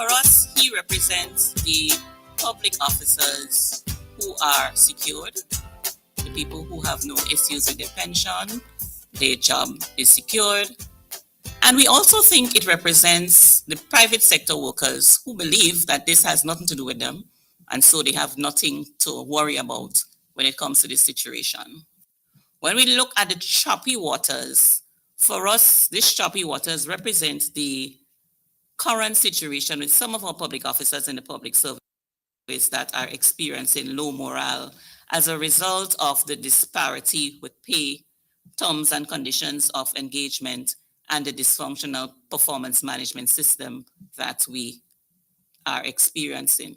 For us, he represents the public officers who are secured, the people who have no issues with their pension, their job is secured. And we also think it represents the private sector workers who believe that this has nothing to do with them, and so they have nothing to worry about when it comes to this situation. When we look at the choppy waters, for us, this choppy waters represents the current situation with some of our public officers in the public service that are experiencing low morale as a result of the disparity with pay, terms and conditions of engagement, and the dysfunctional performance management system that we are experiencing.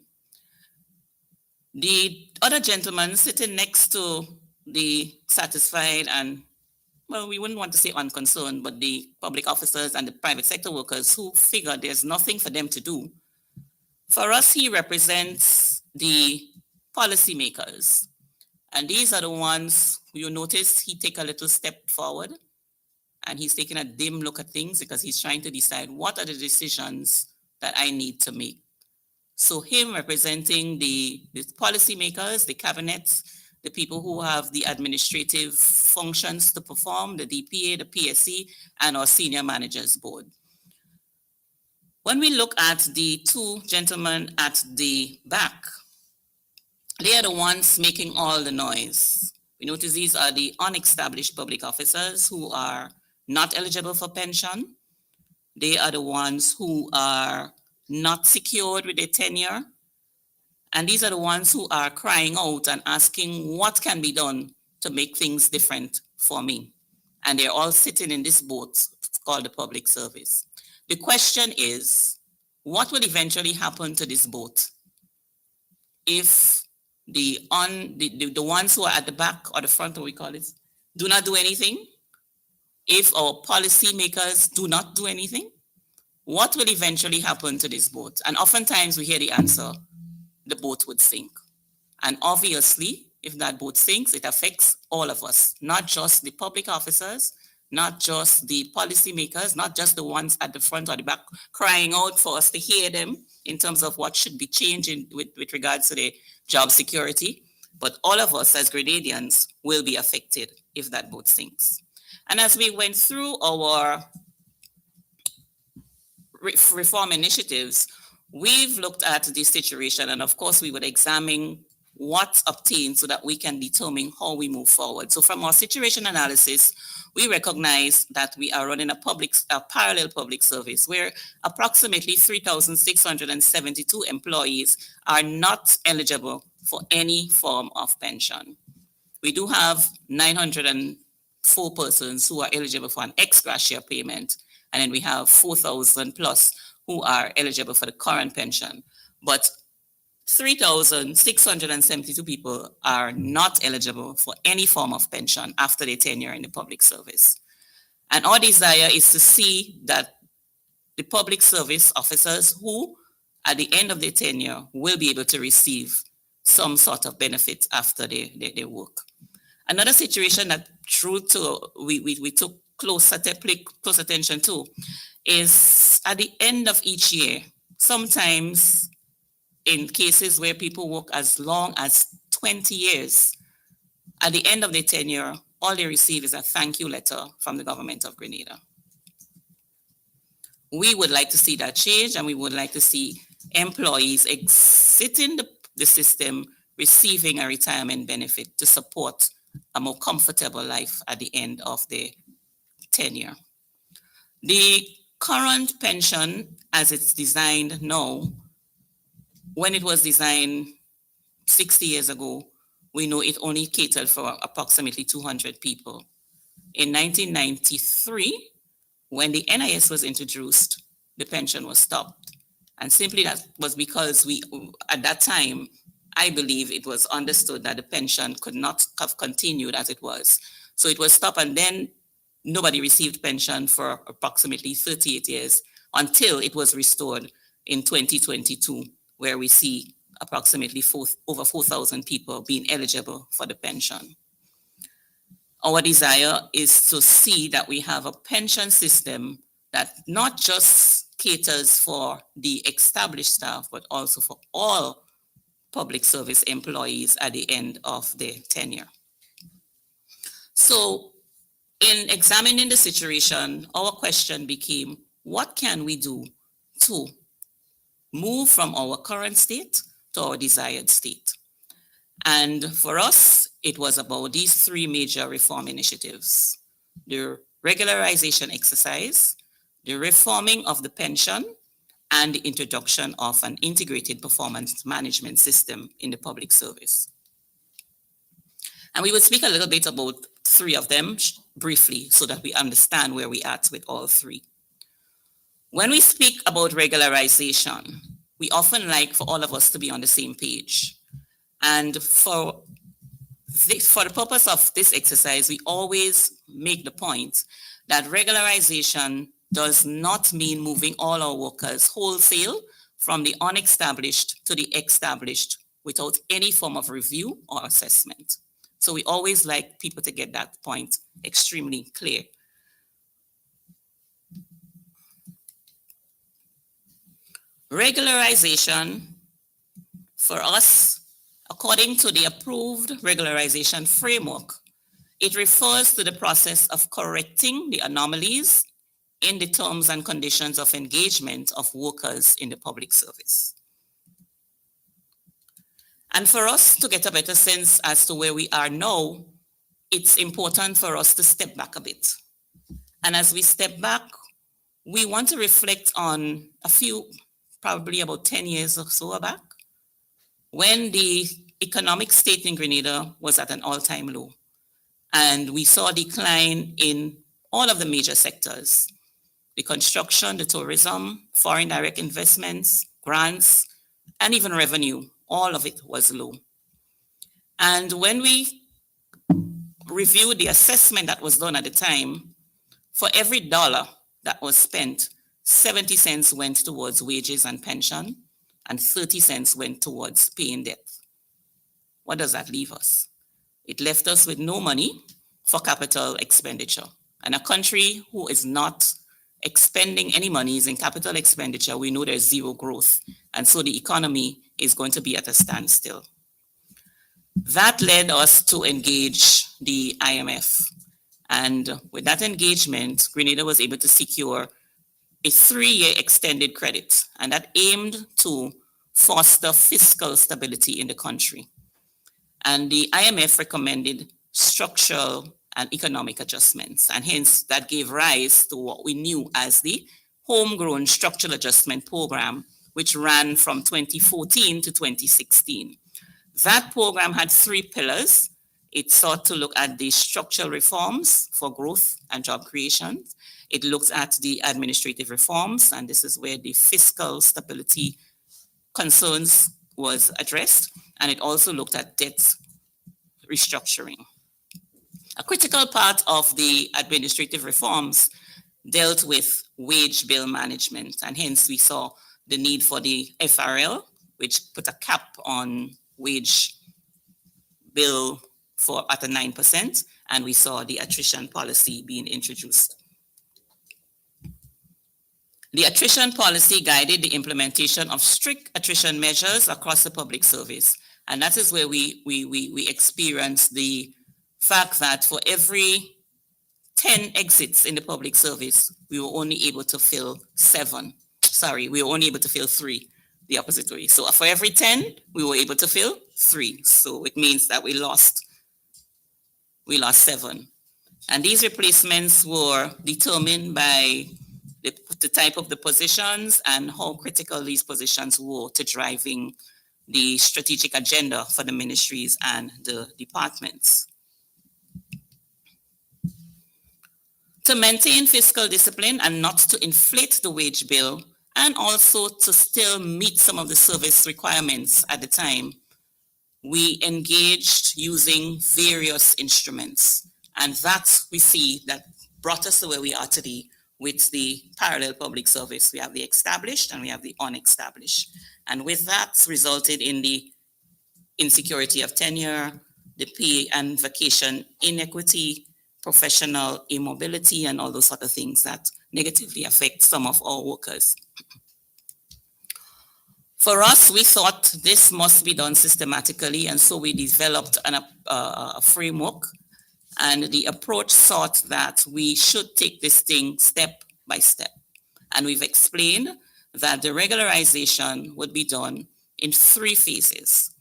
The other gentleman sitting next to the satisfied and, well, we wouldn't want to say unconcerned, but the public officers and the private sector workers who figure there's nothing for them to do. For us, he represents the policymakers. And these are the ones you notice he take a little step forward and he's taking a dim look at things because he's trying to decide what are the decisions that I need to make. So him representing the policymakers, the cabinets, the people who have the administrative functions to perform, the DPA, the PSC, and our senior managers board. When we look at the two gentlemen at the back, they are the ones making all the noise. We notice these are the unestablished public officers who are not eligible for pension. They are the ones who are not secured with their tenure. And these are the ones who are crying out and asking what can be done to make things different for me. And they're all sitting in this boat called the public service. The question is, what will eventually happen to this boat if the ones who are at the back or the front, what we call it, do not do anything? If our policymakers do not do anything, what will eventually happen to this boat? And oftentimes we hear the answer, the boat would sink. And obviously, if that boat sinks, it affects all of us, not just the public officers, not just the policymakers, not just the ones at the front or the back crying out for us to hear them in terms of what should be changing with regards to the job security, but all of us as Grenadians will be affected if that boat sinks. And as we went through our reform initiatives, we've looked at this situation, and of course we would examine what obtained so that we can determine how we move forward. So from our situation analysis, we recognize that we are running a parallel public service where approximately 3,672 employees are not eligible for any form of pension. We do have 904 persons who are eligible for an ex gratia payment, and then we have 4,000 plus who are eligible for the current pension. But 3,672 people are not eligible for any form of pension after their tenure in the public service. And our desire is to see that the public service officers who, at the end of their tenure, will be able to receive some sort of benefit after their work. Another situation that we took close attention to is at the end of each year, sometimes in cases where people work as long as 20 years, at the end of their tenure, all they receive is a thank you letter from the government of Grenada. We would like to see that change, and we would like to see employees exiting the system receiving a retirement benefit to support a more comfortable life at the end of their tenure. The current pension, as it's designed now, when it was designed 60 years ago, we know it only catered for approximately 200 people. In 1993, when the NIS was introduced, the pension was stopped. And simply that was because at that time, I believe it was understood that the pension could not have continued as it was. So it was stopped, and then nobody received pension for approximately 38 years until it was restored in 2022. Where we see approximately over 4,000 people being eligible for the pension. Our desire is to see that we have a pension system that not just caters for the established staff, but also for all public service employees at the end of their tenure. So in examining the situation, our question became, what can we do to move from our current state to our desired state? And for us, it was about these three major reform initiatives: the regularization exercise, the reforming of the pension, and the introduction of an integrated performance management system in the public service. And we will speak a little bit about three of them briefly so that we understand where we're at with all three. When we speak about regularization, we often like for all of us to be on the same page. And for the purpose of this exercise, we always make the point that regularization does not mean moving all our workers wholesale from the unestablished to the established without any form of review or assessment. So we always like people to get that point extremely clear. Regularization, for us, according to the approved regularization framework, it refers to the process of correcting the anomalies in the terms and conditions of engagement of workers in the public service. And for us to get a better sense as to where we are now, it's important for us to step back a bit. And as we step back, we want to reflect on a few, probably about 10 years or so back, when the economic state in Grenada was at an all-time low. And we saw a decline in all of the major sectors: the construction, the tourism, foreign direct investments, grants, and even revenue. All of it was low. And when we reviewed the assessment that was done at the time, for every dollar that was spent, 70 cents went towards wages and pension, and 30 cents went towards paying debt. What does that leave us? It left us with no money for capital expenditure. And a country who is not expending any monies in capital expenditure, we know there's zero growth. And so the economy is going to be at a standstill. That led us to engage the IMF. And with that engagement, Grenada was able to secure a 3-year extended credit, and that aimed to foster fiscal stability in the country. And the IMF recommended structural and economic adjustments, and hence that gave rise to what we knew as the Homegrown Structural Adjustment Program, which ran from 2014 to 2016. That program had 3 pillars. It sought to look at the structural reforms for growth and job creation. It looked at the administrative reforms, and this is where the fiscal stability concerns was addressed. And it also looked at debt restructuring. A critical part of the administrative reforms dealt with wage bill management, and hence we saw the need for the FRL, which put a cap on wage bill at a 9%, and we saw the attrition policy being introduced. The attrition policy guided the implementation of strict attrition measures across the public service, and that is where we experienced the fact that for every 10 exits in the public service, we were only able to fill 7. Sorry, we were only able to fill 3, the opposite way. So for every 10, we were able to fill 3. So it means that we lost 7. And these replacements were determined by the type of the positions and how critical these positions were to driving the strategic agenda for the ministries and the departments. To maintain fiscal discipline and not to inflate the wage bill, and also to still meet some of the service requirements at the time, we engaged using various instruments. And that we see that brought us to where we are today with the parallel public service. We have the established and we have the unestablished. And with that resulted in the insecurity of tenure, the pay and vacation inequity, professional immobility, and all those sort of things that negatively affect some of our workers. For us, we thought this must be done systematically, and so we developed a framework, and the approach thought that we should take this thing step by step. And we've explained that the regularization would be done in 3 phases.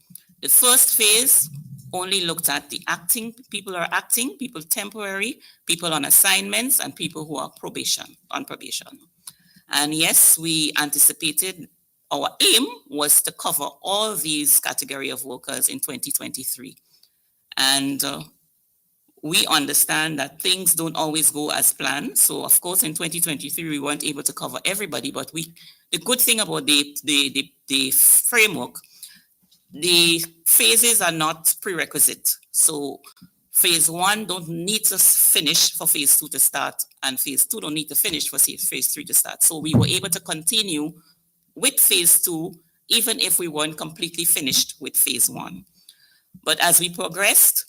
The first phase only looked at the acting, people are acting, people temporary, people on assignments, and people who are on probation. And yes, we anticipated, our aim was to cover all these category of workers in 2023. And we understand that things don't always go as planned. So of course, in 2023, we weren't able to cover everybody, but the good thing about the framework, the phases are not prerequisite. So phase 1 don't need to finish for phase 2 to start, and phase 2 don't need to finish for phase 3 to start. So we were able to continue with phase 2, even if we weren't completely finished with phase 1. But as we progressed,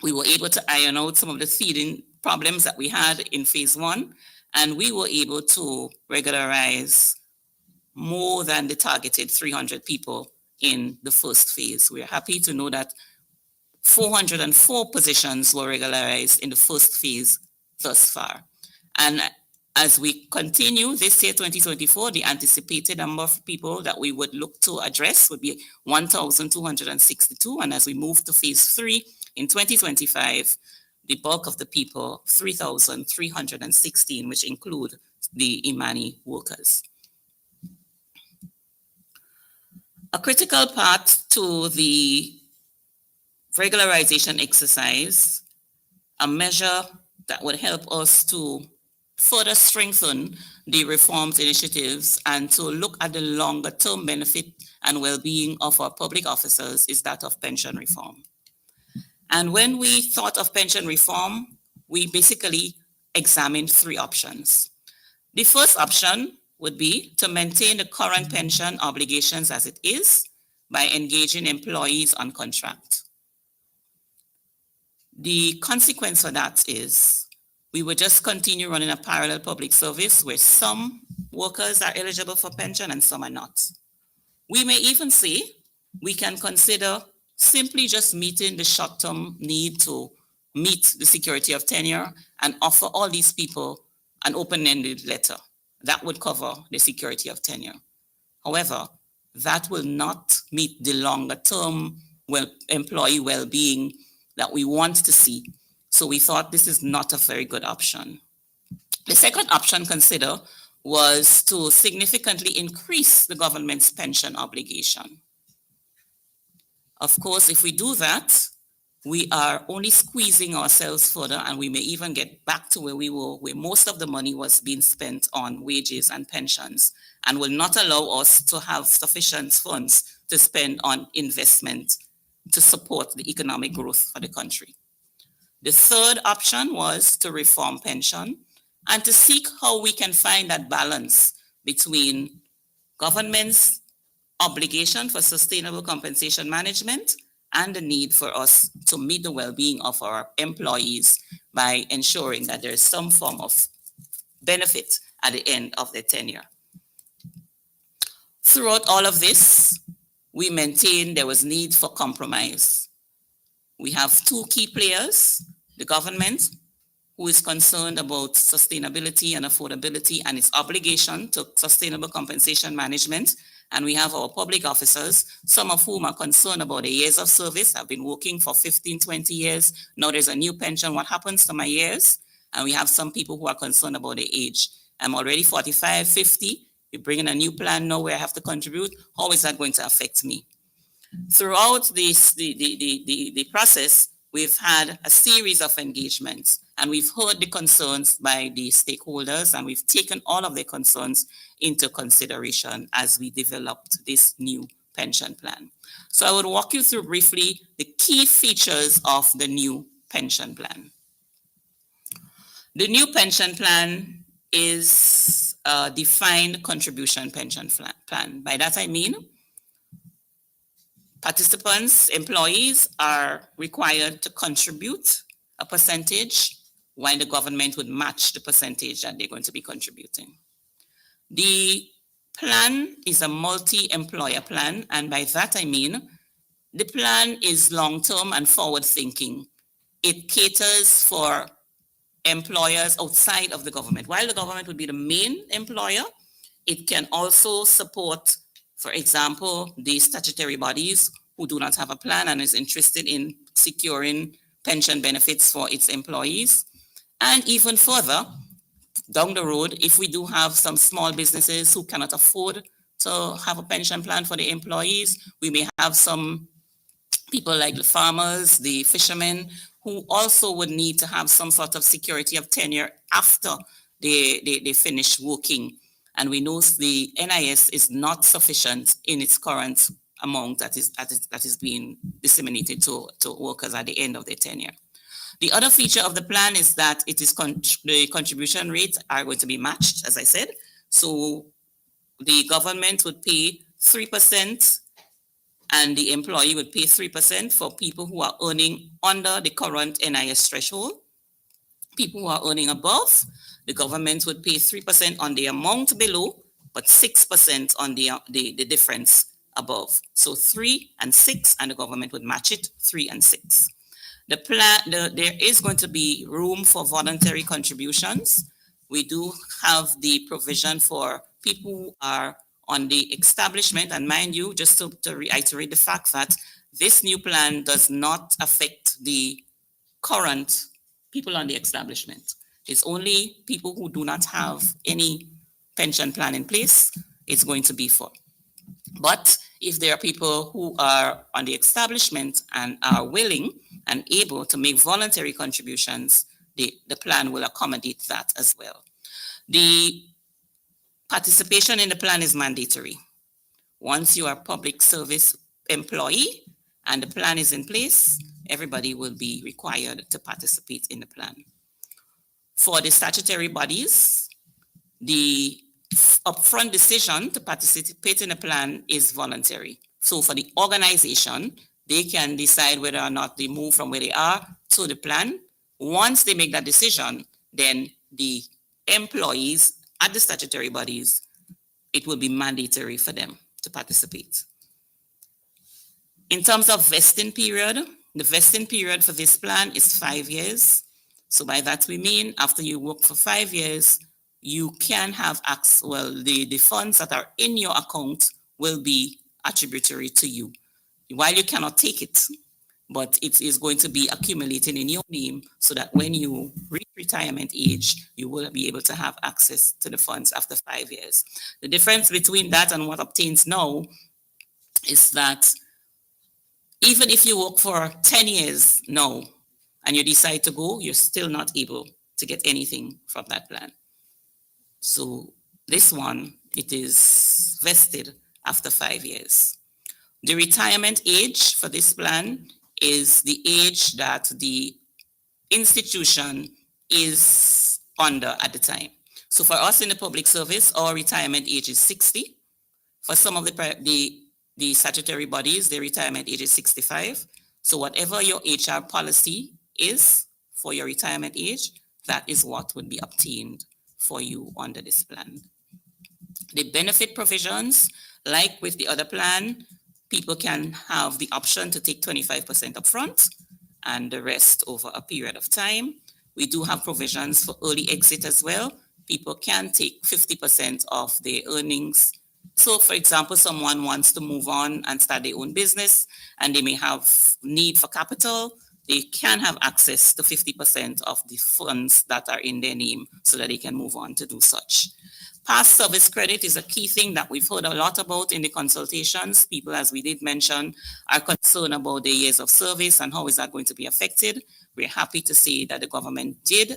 we were able to iron out some of the feeding problems that we had in phase 1, and we were able to regularize more than the targeted 300 people in the first phase. We're happy to know that 404 positions were regularized in the first phase thus far. And as we continue this year, 2024, the anticipated number of people that we would look to address would be 1,262. And as we move to phase 3 in 2025, the bulk of the people, 3,316, which include the Imani workers. A critical part to the regularization exercise, a measure that would help us to further strengthen the reforms initiatives and to look at the longer term benefit and well-being of our public officers, is that of pension reform. And when we thought of pension reform, we basically examined 3 options. The first option would be to maintain the current pension obligations as it is by engaging employees on contract. The consequence of that is we would just continue running a parallel public service where some workers are eligible for pension and some are not. We may even say we can consider simply just meeting the short-term need to meet the security of tenure and offer all these people an open-ended letter. That would cover the security of tenure. However, that will not meet the longer-term employee well-being that we want to see. So we thought this is not a very good option. The second option considered was to significantly increase the government's pension obligation. Of course, if we do that, we are only squeezing ourselves further, and we may even get back to where we were, where most of the money was being spent on wages and pensions, and will not allow us to have sufficient funds to spend on investment to support the economic growth for the country. The third option was to reform pension and to seek how we can find that balance between government's obligation for sustainable compensation management and the need for us to meet the well-being of our employees by ensuring that there is some form of benefit at the end of their tenure. Throughout all of this, we maintained there was need for compromise. We have 2 key players: the government, who is concerned about sustainability and affordability and its obligation to sustainable compensation management. And we have our public officers, some of whom are concerned about the years of service. I've been working for 15, 20 years. Now there's a new pension. What happens to my years? And we have some people who are concerned about the age. I'm already 45, 50. You're bringing a new plan now where I have to contribute. How is that going to affect me? Throughout this, the process, we've had a series of engagements, and we've heard the concerns by the stakeholders, and we've taken all of their concerns into consideration as we developed this new pension plan. So I would walk you through briefly the key features of the new pension plan. The new pension plan is a defined contribution pension plan. By that I mean, participants, employees are required to contribute a percentage while the government would match the percentage that they're going to be contributing. The plan is a multi-employer plan, and by that I mean the plan is long-term and forward-thinking. It caters for employers outside of the government. While the government would be the main employer, it can also support, for example, the statutory bodies who do not have a plan and is interested in securing pension benefits for its employees. And even further, down the road, if we do have some small businesses who cannot afford to have a pension plan for the employees, we may have some people like the farmers, the fishermen, who also would need to have some sort of security of tenure after they finish working. And we know the NIS is not sufficient in its current amount that is being disseminated to workers at the end of their tenure. The other feature of the plan is that it is the contribution rates are going to be matched, as I said. So the government would pay 3% and the employee would pay 3% for people who are earning under the current NIS threshold. People who are earning above, the government would pay 3% on the amount below, but 6% on the difference above. So 3 and 6, and the government would match it, 3 and 6. The plan, there is going to be room for voluntary contributions. We do have the provision for people who are on the establishment, and mind you, just to reiterate the fact that this new plan does not affect the current people on the establishment. It's only people who do not have any pension plan in place it's going to be for. But if there are people who are on the establishment and are willing and able to make voluntary contributions, the plan will accommodate that as well. The participation in the plan is mandatory. Once you are a public service employee and the plan is in place, everybody will be required to participate in the plan. For the statutory bodies, the upfront decision to participate in the plan is voluntary. So for the organization, they can decide whether or not they move from where they are to the plan. Once they make that decision, then the employees at the statutory bodies, it will be mandatory for them to participate. In terms of vesting period, the vesting period for this plan is 5 years. So by that we mean after you work for 5 years, you can have access, well, the funds that are in your account will be attributary to you. While you cannot take it, but it is going to be accumulating in your name so that when you reach retirement age, you will be able to have access to the funds after 5 years. The difference between that and what obtains now is that even if you work for 10 years now and you decide to go, you're still not able to get anything from that plan. So this one, it is vested after 5 years. The retirement age for this plan is the age that the institution is under at the time. So for us in the public service, our retirement age is 60. For some of the statutory bodies, their retirement age is 65. So whatever your HR policy is for your retirement age, that is what would be obtained for you under this plan. The benefit provisions, like with the other plan, people can have the option to take 25% upfront and the rest over a period of time. We do have provisions for early exit as well. People can take 50% of their earnings. So for example, someone wants to move on and start their own business and they may have need for capital. They can have access to 50% of the funds that are in their name so that they can move on to do such. Past service credit is a key thing that we've heard a lot about in the consultations. People, as we did mention, are concerned about their years of service and how is that going to be affected. We're happy to see that the government did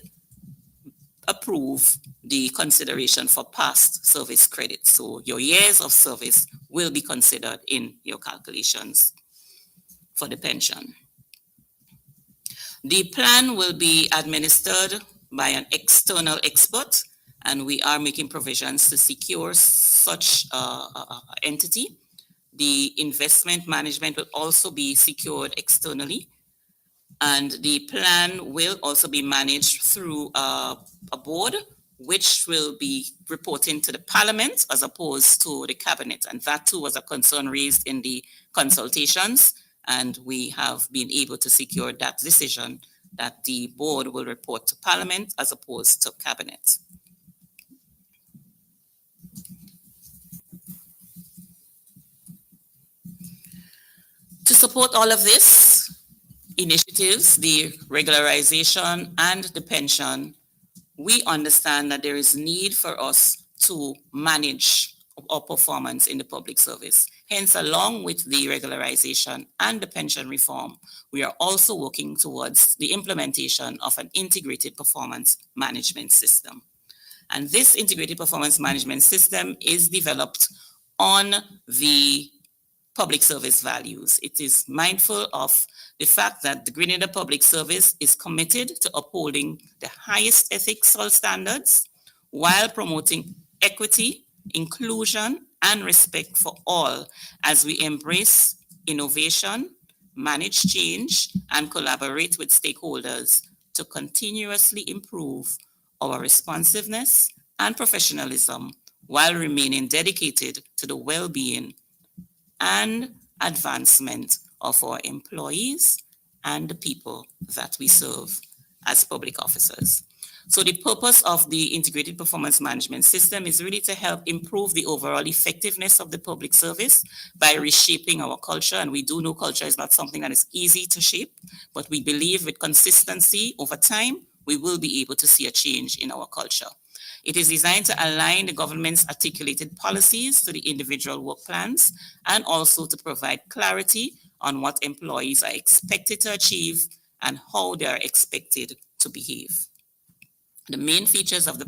approve the consideration for past service credit. So your years of service will be considered in your calculations for the pension. The plan will be administered by an external expert, and we are making provisions to secure such entity. The investment management will also be secured externally. And the plan will also be managed through a board, which will be reporting to the Parliament as opposed to the Cabinet. And that too was a concern raised in the consultations. And we have been able to secure that decision that the board will report to Parliament as opposed to Cabinet. To support all of this initiatives, the regularization and the pension, we understand that there is need for us to manage our performance in the public service. Hence, along with the regularization and the pension reform, we are also working towards the implementation of an integrated performance management system. And this integrated performance management system is developed on the public service values. It is mindful of the fact that the Grenada Public Service is committed to upholding the highest ethical standards while promoting equity, inclusion, and respect for all as we embrace innovation, manage change, and collaborate with stakeholders to continuously improve our responsiveness and professionalism while remaining dedicated to the well-being and advancement of our employees and the people that we serve as public officers. So the purpose of the integrated performance management system is really to help improve the overall effectiveness of the public service by reshaping our culture. And we do know culture is not something that is easy to shape, but we believe with consistency over time, we will be able to see a change in our culture. It is designed to align the government's articulated policies to the individual work plans and also to provide clarity on what employees are expected to achieve and how they are expected to behave. The main features of the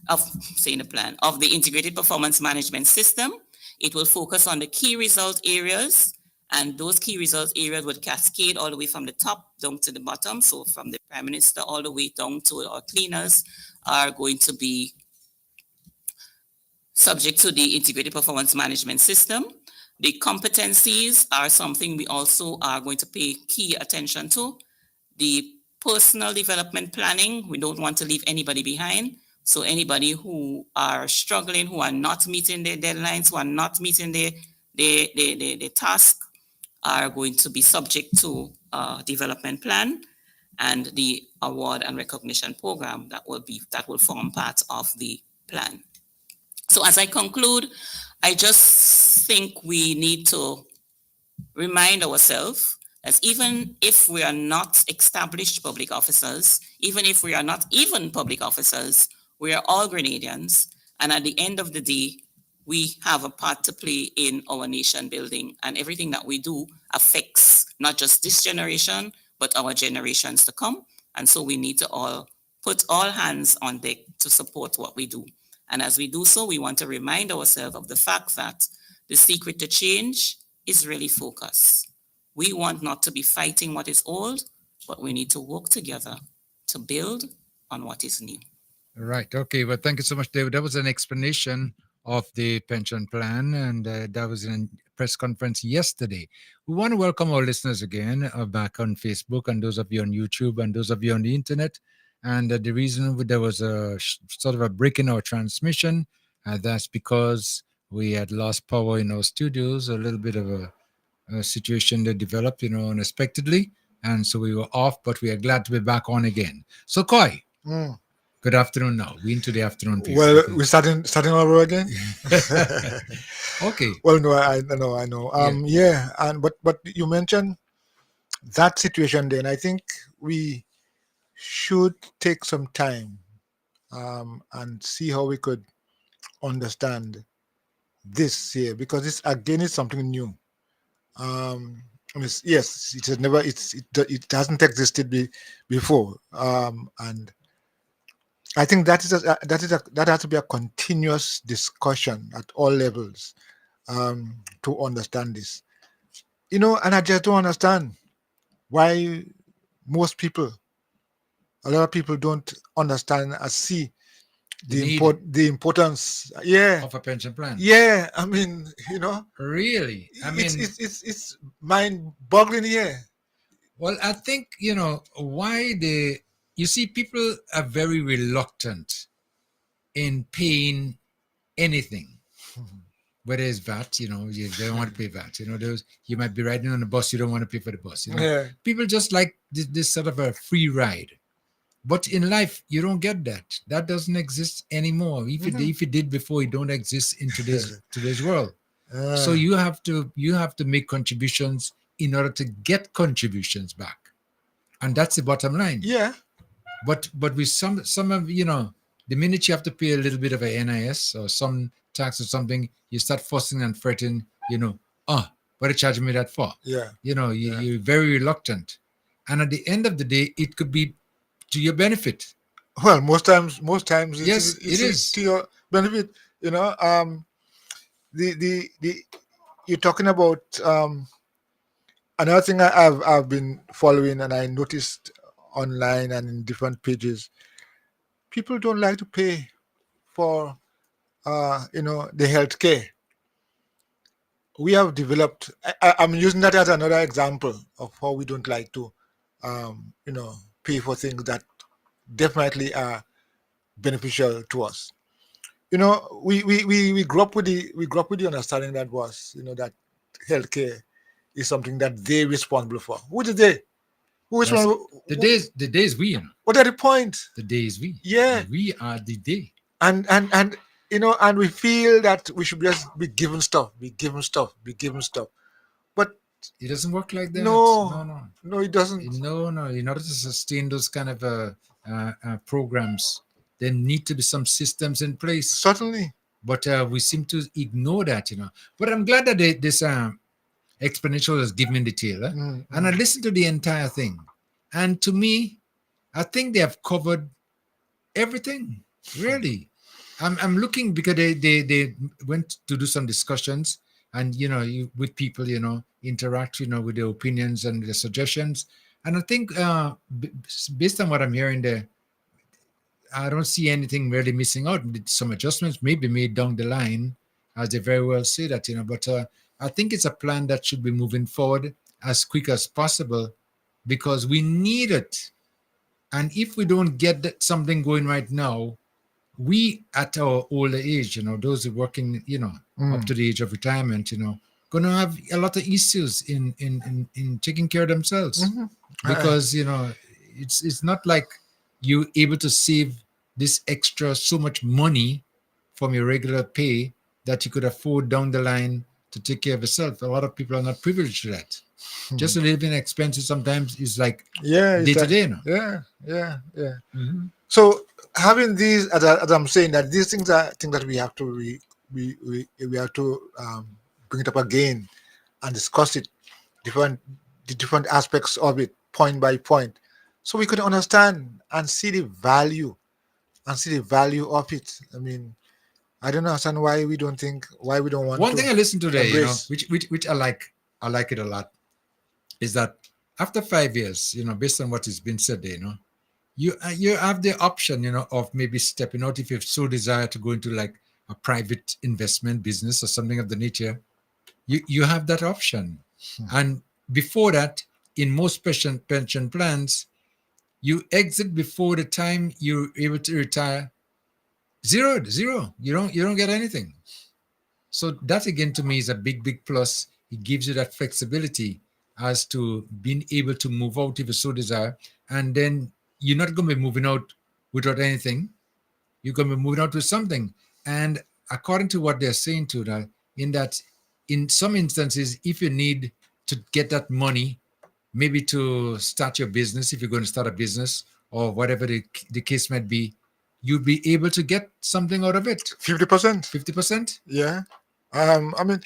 the integrated performance management system, it will focus on the key result areas, and those key results areas would cascade all the way from the top down to the bottom. So from the Prime Minister all the way down to our cleaners are going to be subject to the integrated performance management system. The competencies are something we also are going to pay key attention to. The personal development planning, we don't want to leave anybody behind. So anybody who are struggling, who are not meeting their deadlines, who are not meeting their task, are going to be subject to a development plan and the award and recognition program that will form part of the plan. So as I conclude, I just think we need to remind ourselves that even if we are not established public officers, even if we are not even public officers, we are all Grenadians. And at the end of the day, we have a part to play in our nation building, and everything that we do affects not just this generation, but our generations to come. And so we need to all put all hands on deck to support what we do. And as we do so, we want to remind ourselves of the fact that the secret to change is really focus. We want not to be fighting what is old, but we need to work together to build on what is new. Right. Okay. Well, thank you so much, David. That was an explanation of the pension plan, and that was in a press conference yesterday. We want to welcome our listeners again back on Facebook, and those of you on YouTube, and those of you on the internet. And the reason there was a sort of a break in our transmission, that's because we had lost power in our studios, a little bit of a situation that developed, unexpectedly. And so we were off, but we are glad to be back on again. So, Koi. Good afternoon now. We're into the afternoon piece. Well, we're starting over again. Okay. Well, no, I know. Yeah, and but you mentioned that situation. Then I think we should take some time and see how we could understand this here, because it's again is something new. I mean, yes, it has never it hasn't existed before, and I think that has to be a continuous discussion at all levels to understand this. And I just don't understand why most people, a lot of people, don't understand or see the importance. Yeah, of a pension plan. Yeah, I mean, Really, I mean, it's mind-boggling here. Well, I think, why you see, people are very reluctant in paying anything, whether it's VAT, they don't want to pay VAT. You might be riding on a bus, you don't want to pay for the bus. Yeah. People just like this sort of a free ride. But in life, you don't get that. That doesn't exist anymore. If it did before, it don't exist in today's world. So Uh, you have to make contributions in order to get contributions back, and that's the bottom line. yeah. But with some of the minute you have to pay a little bit of a NIS or some tax or something, you start fussing and fretting. What are you charging me that for? Yeah. Yeah. You're very reluctant, and at the end of the day, it could be to your benefit. Well, most times it is Yes, it to is. your benefit. You know, the you're talking about another thing I've been following and I noticed online and in different pages. People don't like to pay for the healthcare. We have developed. I'm using that as another example of how we don't like to, pay for things that definitely are beneficial to us. We grew up with the understanding that was that healthcare is something that they're responsible for. Who is they? Who is That's responsible? the days we, What are the point? the days we, Yeah, we are the day. and and we feel that we should just be given stuff, be given stuff, be given stuff. But It doesn't work like that. no, No, no. no, it doesn't. No, no. In order to sustain those kind of programs, there need to be some systems in place. Certainly. But we seem to ignore that. But I'm glad that this exponential was given in detail. Mm, And I mm. listened to the entire thing. And to me, I think they have covered everything, really. I'm looking because they went to do some discussions and with people interact with their opinions and their suggestions, and I think based on what I'm hearing there, I don't see anything really missing out. Some adjustments may be made down the line, as they very well say that, but I think it's a plan that should be moving forward as quick as possible because we need it. And if we don't get something going right now, we at our older age, those who working, up Mm. to the age of retirement, gonna have a lot of issues in taking care of themselves Mhm. because it's not like you able to save this extra so much money from your regular pay that you could afford down the line to take care of yourself. A lot of people are not privileged to that. Just a living expenses sometimes is like Yeah, day it's to that. day. Yeah, yeah, yeah. Mm-hmm. So having these, as I'm saying, that these things are things that we have to we have to bring it up again and discuss it, different the different aspects of it, point by point, so we could understand and see the value of it. I mean, I don't understand why we don't want One thing to I listened to there, embrace. which I like it a lot, is that after 5 years, based on what has been said there, you have the option, of maybe stepping out if you so desire to go into like a private investment business or something of the nature. You have that option, and before that, in most pension plans, you exit before the time you're able to retire. Zero. You don't get anything. So that again to me is a big plus. It gives you that flexibility as to being able to move out if you so desire. And then you're not going to be moving out without anything. You're going to be moving out with something. And according to what they're saying to that, in some instances, if you need to get that money, maybe to start your business, if you're going to start a business or whatever the case might be, you'll be able to get something out of it. 50%. 50%. Yeah. I mean,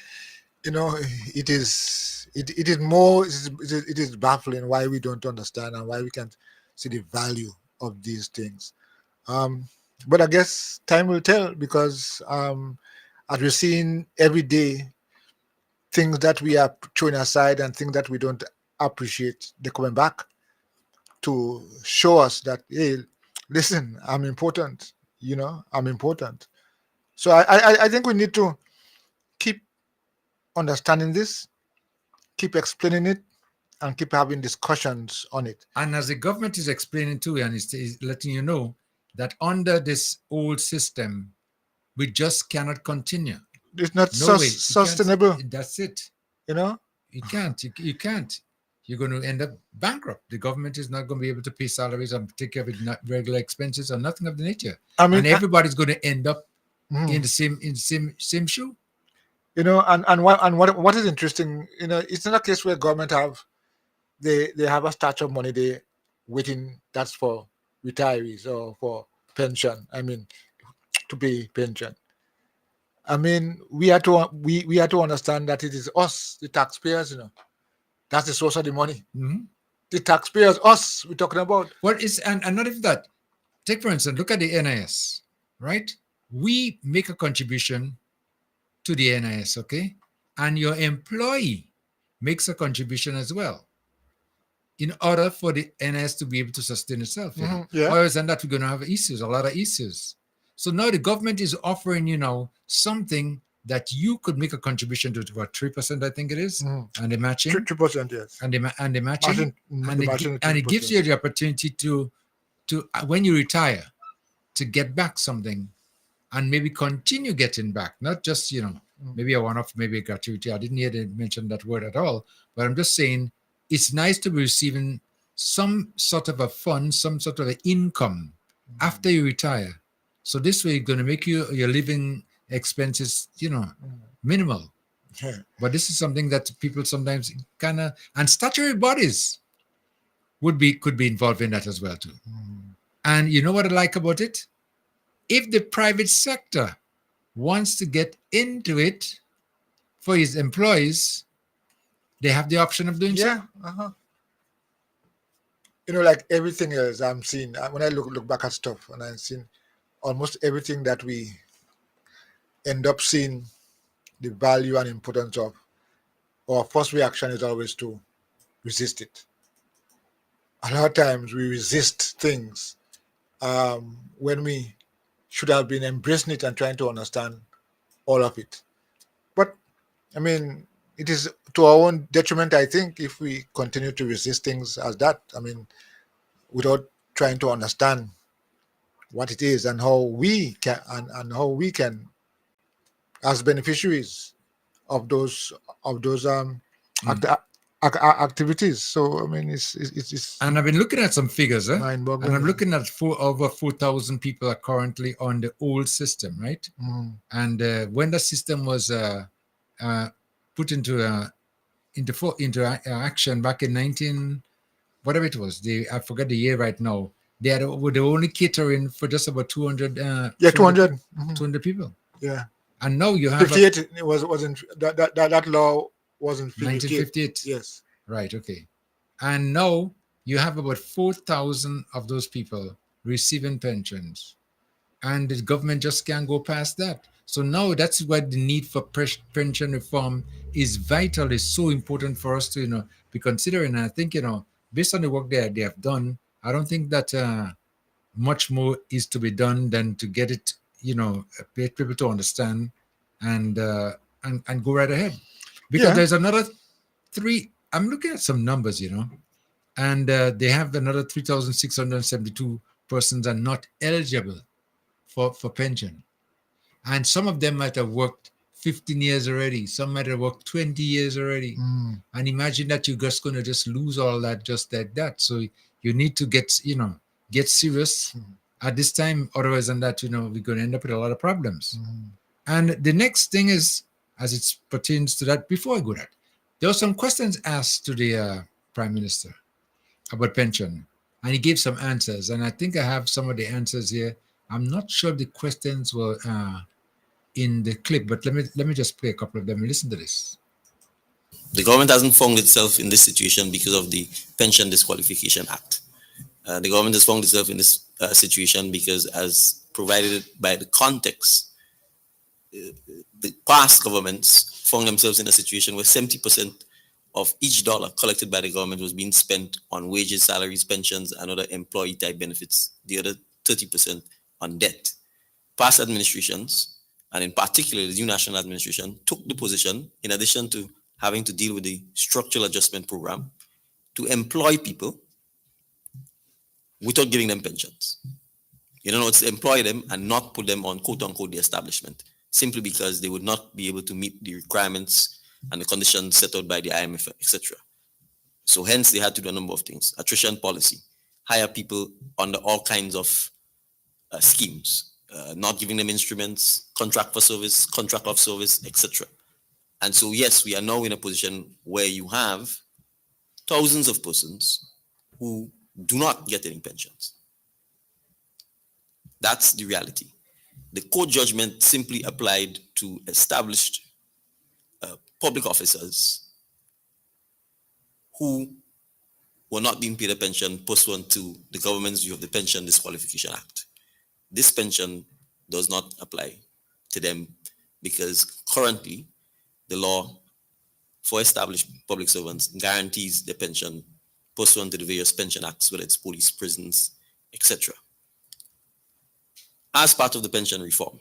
you know, it is more it is baffling why we don't understand and why we can't see the value of these things. Um, but I guess time will tell because as we're seeing every day, things that we are throwing aside and things that we don't appreciate, they're coming back to show us that, hey, listen, I'm important. I'm important. So I think we need to keep understanding this, keep explaining it, and keep having discussions on it. And as the government is explaining too, and is letting you know that under this old system, we just cannot continue. It's not No way. You can't. sustainable, That's it. you know. You can't. You can't. You're going to end up bankrupt. The government is not going to be able to pay salaries and take care of regular expenses or nothing of the nature. I mean, and everybody's going to end up mhm. in the same shoe. You know, and what is interesting, you know, it's not a case where government have they have a statue of money they waiting that's for retirees or for pension. I mean, to pay pension. I mean, we have to understand that it is us, the taxpayers, you know, that's the source of the money. Mhm. The taxpayers, us, we're talking about. What is and not even that. Take for instance, look at the NIS, right? We make a contribution to the NIS, okay? And your employee makes a contribution as well, in order for the NIS to be able to sustain itself. You know? Yeah. Otherwise than that, we're going to have issues, a lot of issues. So now the government is offering, you know, something that you could make a contribution to, what, 3%, I think it is, and the matching, 3%, yes. and the matching, and it gives 3%. you the opportunity to when you retire, to get back something, and maybe continue getting back, not just, you know, maybe a one-off, maybe a gratuity. I didn't hear them mention that word at all, but I'm just saying it's nice to be receiving some sort of a fund, some sort of an income after you retire. So this way, it's going to make your living expenses, you know, minimal. Yeah. But this is something that people sometimes kind of, and statutory bodies could be involved in that as well too. And you know what I like about it? If the private sector wants to get into it for his employees, they have the option of doing so. Yeah. You know, like everything else I'm seeing, when I look back at stuff, and I've seen almost everything that we end up seeing the value and importance of, our first reaction is always to resist it. A lot of times we resist things when we should have been embracing it and trying to understand all of it. But I mean, it is to our own detriment, I think, if we continue to resist things as that. I mean, without trying to understand what it is and how we can and how we can, as beneficiaries of those activities. So I mean, it's And I've been looking at some figures, and mind-boggling. I'm looking at over 4,000 people are currently on the old system, right? And when the system was put into action back in 19, whatever it was, I forget the year right now. They were only catering for just about 200. 200. 200 people. Yeah. And now you have 58. It wasn't that law wasn't 1958. Yes. Right. Okay. And now you have about 4,000 of those people receiving pensions, and the government just can't go past that. So now that's why the need for pension reform is vital. Is so important for us to, you know, be considering. And I think, you know, based on the work they have done, I don't think that much more is to be done than to get it, you know, people to understand and go right ahead. Because there's another I'm looking at some numbers, you know, and they have another 3,672 persons are not eligible for pension. And some of them might have worked 15 years already. Some might have worked 20 years already. And imagine that you're just going to just lose all that just like that. So you need to get serious at this time. Otherwise than that, you know, we're going to end up with a lot of problems. And the next thing is, as it pertains to that, before I go that, there were some questions asked to the Prime Minister about pension, and he gave some answers. And I think I have some of the answers here. I'm not sure if the questions were in the clip, but let me just play a couple of them and listen to this. The government hasn't found itself in this situation because of the Pension Disqualification Act. The government has found itself in this situation because, as provided by the context, the past governments found themselves in a situation where 70% of each dollar collected by the government was being spent on wages, salaries, pensions, and other employee-type benefits, the other 30% on debt. Past administrations, and in particular the new national administration, took the position, in addition to having to deal with the structural adjustment program, to employ people without giving them pensions. You don't know, it's to employ them and not put them on quote unquote the establishment, simply because they would not be able to meet the requirements and the conditions set out by the IMF, etc. So hence they had to do a number of things. Attrition policy, hire people under all kinds of schemes, not giving them instruments, contract for service, contract of service, etc. And so yes, we are now in a position where you have thousands of persons who do not get any pensions. That's the reality. The court judgment simply applied to established public officers who were not being paid a pension pursuant to the government's view of the Pension Disqualification Act. This pension does not apply to them because currently the law for established public servants guarantees the pension pursuant to the various pension acts, whether it's police, prisons, etc. As part of the pension reform,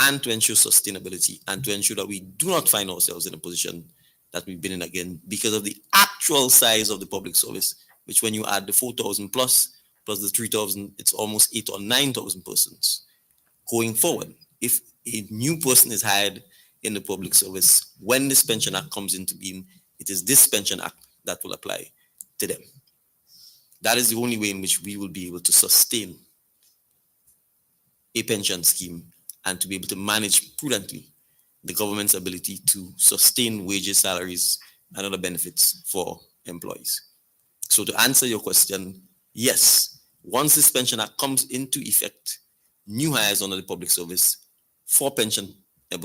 and to ensure sustainability and to ensure that we do not find ourselves in a position that we've been in again because of the actual size of the public service, which when you add the 4,000 plus the 3,000, it's almost 8,000 or 9,000 persons. Going forward, if a new person is hired in the public service, when this pension act comes into being, it is this pension act that will apply to them. That is the only way in which we will be able to sustain a pension scheme and to be able to manage prudently the government's ability to sustain wages, salaries, and other benefits for employees. So to answer your question, yes, once this pension act comes into effect, new hires under the public service for pension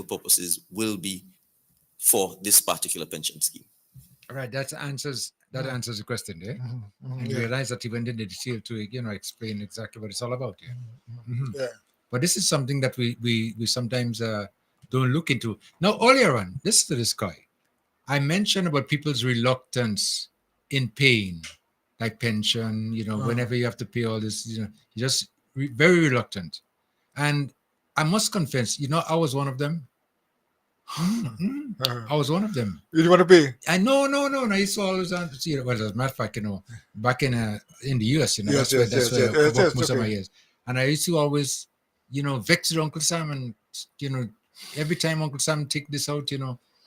purposes will be for this particular pension scheme. All right, that answers the question there. And you Yeah. realize that you went into detail to explain exactly what it's all about here. Yeah. But this is something that we sometimes don't look into. Now, earlier on, listen to this guy. I mentioned about people's reluctance in paying, like pension, whenever you have to pay all this, you're just very reluctant. And I must confess, I was one of them. I was one of them. You didn't want to pay? I no. I used to always see it. Well, as a matter of fact, back in the US, Yes, that's where I worked most of my okay. years. And I used to always, vex with Uncle Sam, and every time Uncle Sam take this out,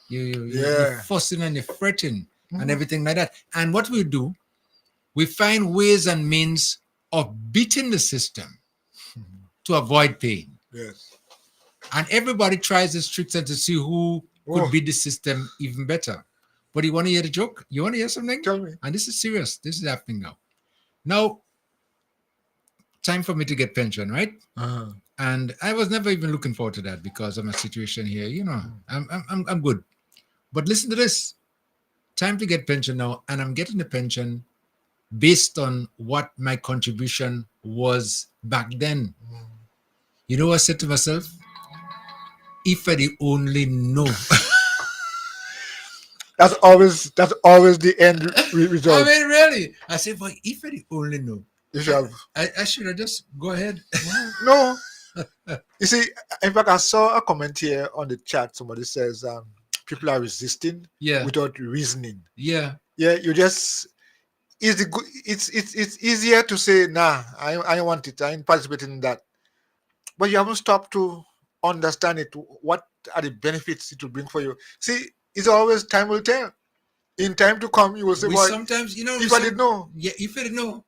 you're fussing and you're fretting and everything like that. And what we do, we find ways and means of beating the system to avoid pain. Yes. And everybody tries this trick to see who could beat the system even better. But you want to hear the joke? You want to hear something? Tell me. And this is serious. This is happening now. Now, time for me to get pension, right? And I was never even looking forward to that because of my situation here. I'm good. But listen to this. Time to get pension now, and I'm getting the pension based on what my contribution was back then. You know what I said to myself? If I only know. That's always the end result. I mean, really. I said, but if I only know. You should have. I should have just go ahead. No. You see, in fact, I saw a comment here on the chat. Somebody says people are resisting without reasoning. Yeah. Yeah, you just it's easier to say, nah, I want it. I ain't participating in that. But you haven't stopped to understand it. What are the benefits it will bring for you? See, it's always time will tell. In time to come, you will say, "Boy, sometimes, if I didn't know." Yeah, if I didn't know.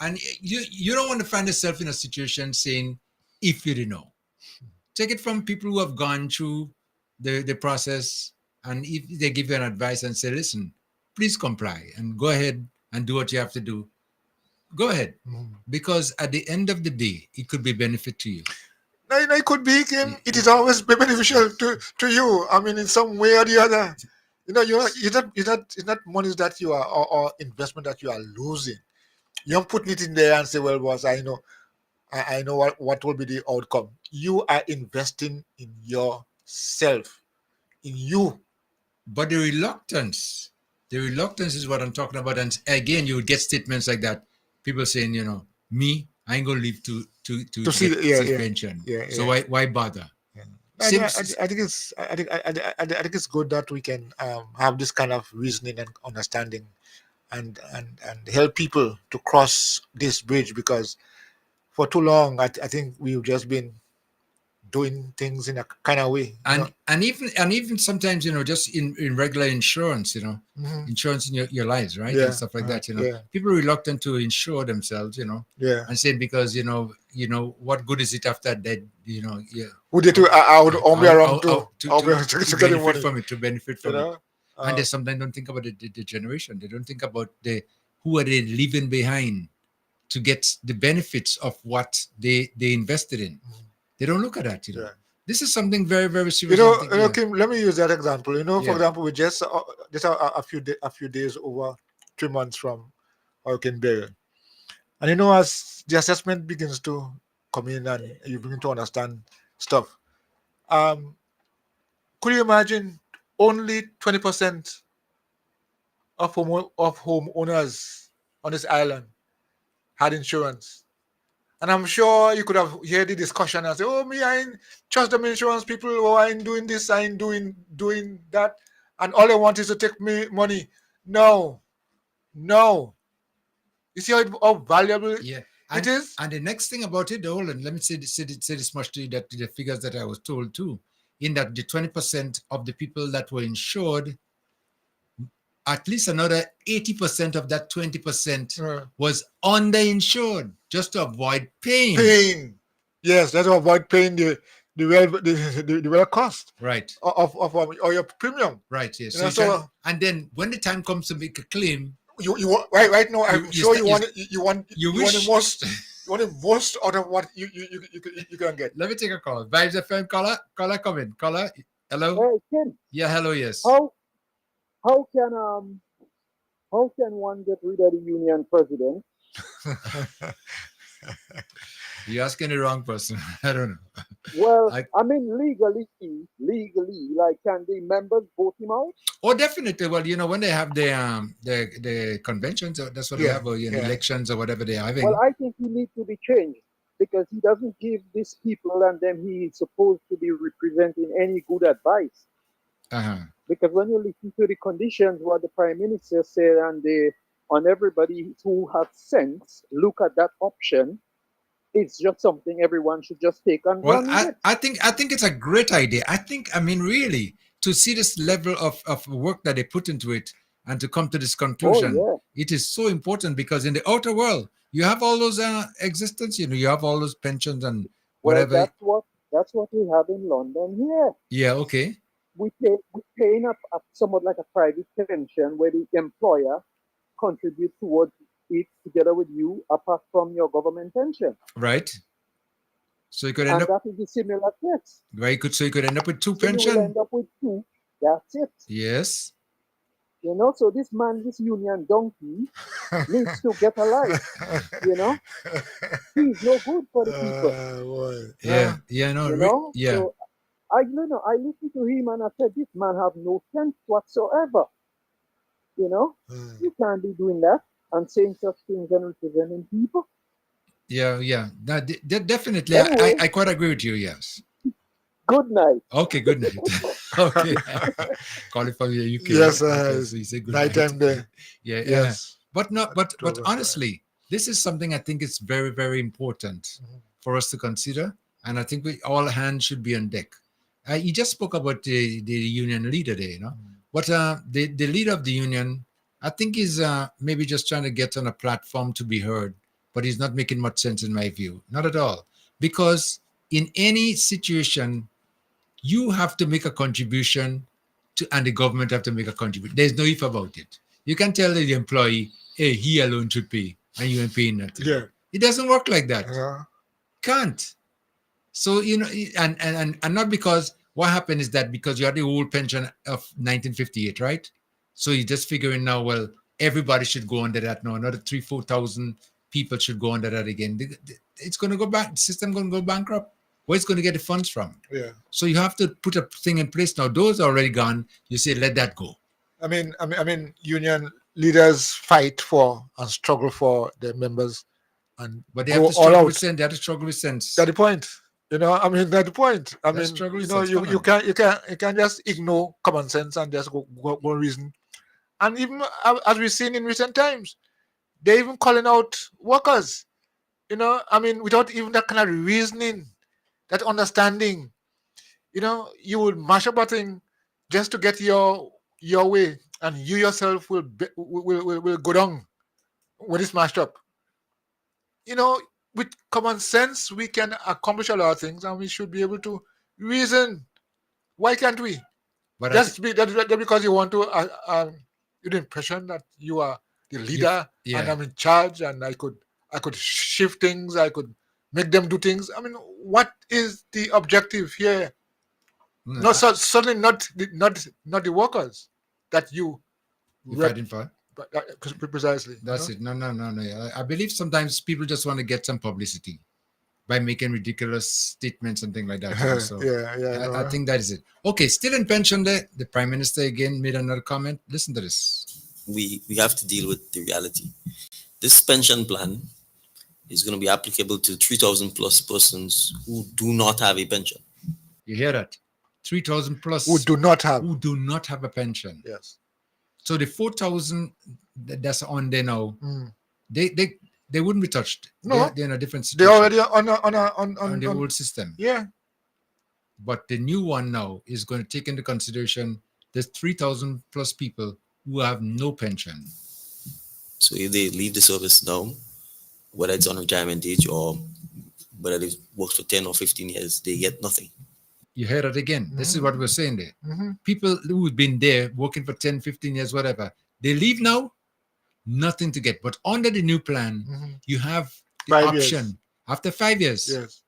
And you don't want to find yourself in a situation saying, if you didn't know. Take it from people who have gone through the process, and if they give you an advice and say, listen, please comply and go ahead and do what you have to do. Go ahead. Because at the end of the day, it could be benefit to you. No, it could be, it is always beneficial to you. I mean, in some way or the other. It's not money that you are or investment that you are losing. You're putting it in there and say, well, boss, I know what will be the outcome. You are investing in yourself, in you. But the reluctance is what I'm talking about. And again, you would get statements like that. People saying, me, I ain't gonna live to see the pension. So why bother? Yeah. I think it's good that we can have this kind of reasoning and understanding and help people to cross this bridge, because for too long I think we've just been doing things in a kind of way. And even sometimes, just in regular insurance, insurance in your lives, right? Yeah, And stuff like that, yeah, people are reluctant to insure themselves, yeah. and saying, because what good is it after that, yeah, Who did to only around to to get the benefit money, from it, you know? and they sometimes don't think about the generation. They don't think about who are they leaving behind to get the benefits of what they invested in. They don't look at that, Yeah. This is something very, very You serious. know, I think, Kim, let me use that example. For Yeah. example, we just a few days over 3 months from Hurricane Beryl, and as the assessment begins to come in and you begin to understand stuff, um, could you imagine only 20% of homeowners on this island had insurance? And I'm sure you could have heard the discussion and say, "Oh, me, I ain't trust them insurance people. Oh, I ain't doing this. I ain't doing that. And all they want is to take me money." No, no. You see how valuable Yeah. it is? And the next thing about it, hold on, let me say this much to you, that the figures that I was told too, in that the 20% of the people that were insured, at least another 80% of that 20% was underinsured, just to avoid pain. Pain. Yes, that's to avoid paying the real cost Right. of your premium. Right. Yes. So and then when the time comes to make a claim, you right now, I'm sure you want the most. You want the most out of what you can get. Let me take a call. Vibes FM caller, come in. Caller, hello. Hey, Ken. Yeah, hello. Yes. How can one get rid of the union president? You're asking the wrong person. I don't know. Well, I mean, legally, like, can the members vote him out? Oh, definitely. Well, when they have the conventions, that's what they have, or elections or whatever they're having. Well, I think he needs to be changed, because he doesn't give these people and them he's supposed to be representing any good advice. Because when you listen to the conditions, what the Prime Minister said, and on everybody who has sense, look at that option. It's just something everyone should just take and run with it. I think it's a great idea. I mean, really, to see this level of work that they put into it and to come to this conclusion, it is so important, because in the outer world, you have all those existence, you have all those pensions and whatever. Well, that's what we have in London here. Yeah, okay. We're paying up somewhat like a private pension, where the employer contributes towards it together with you, apart from your government pension. Right. So you could end up. That is the similar case. Right. So you could end up with two pensions. You will end up with two. That's it. Yes. So this man, this union donkey, needs to get a life. He's no good for the people. Yeah. Yeah. So I listened to him and I said, this man have no sense whatsoever. You can't be doing that and saying such things and representing people. Yeah. Definitely. Anyway, I quite agree with you, yes. Good night. Okay, good night. Okay. Calling from the UK. Yes, so you say good night time there. Yeah, yes. But honestly, this is something I think is very, very important for us to consider. And I think all hands should be on deck. You just spoke about the union leader there, But the leader of the union, I think, is maybe just trying to get on a platform to be heard, but he's not making much sense in my view. Not at all. Because in any situation, you have to make a contribution and the government have to make a contribution. There's no if about it. You can tell the employee, hey, he alone should pay, and you ain't paying nothing. Yeah. It doesn't work like that. Yeah. Can't. So, and not because what happened is that because you had the old pension of 1958, right? So you're just figuring now, well, everybody should go under that now. Another 3,000-4,000 people should go under that again. It's going to go back. The system going to go bankrupt. Where's going to get the funds from? Yeah. So you have to put a thing in place now. Those are already gone. You say, let that go. I mean, union leaders fight for and struggle for their members, but they have to struggle with sense. They have to struggle with sense. That's the point. That's the point. You can't just ignore common sense and just go reason And even as we've seen in recent times, they're even calling out workers. I mean, without even that kind of reasoning, that understanding. You will mash up a thing just to get your way, and you yourself will go down when it's mashed up. With common sense, we can accomplish a lot of things, and we should be able to reason. Why can't we? But Just because you want to, the impression that you are the leader and I'm in charge, and I could shift things, I could make them do things. I mean, what is the objective here? No, certainly not the workers that you you're fighting for. Precisely. That's it. No. I believe sometimes people just want to get some publicity by making ridiculous statements and things like that. So I think that is it. Okay, still in pension there. The Prime Minister again made another comment. Listen to this. We have to deal with the reality. This pension plan is going to be applicable to 3,000 plus persons who do not have a pension. You hear that? 3,000 plus who do not have a pension. Yes. So the 4,000 that's on there now, they wouldn't be touched. No, they're in a different situation. They're already on the old system. Yeah. But the new one now is going to take into consideration there's 3,000 plus people who have no pension. So if they leave the service now, whether it's on retirement age or whether they've worked for 10 or 15 years, they get nothing. You heard it again. This is what we're saying there. People who've been there working for 10, 15 years, whatever, they leave now, nothing to get. But under the new plan, you have the option. After 5 years, yes,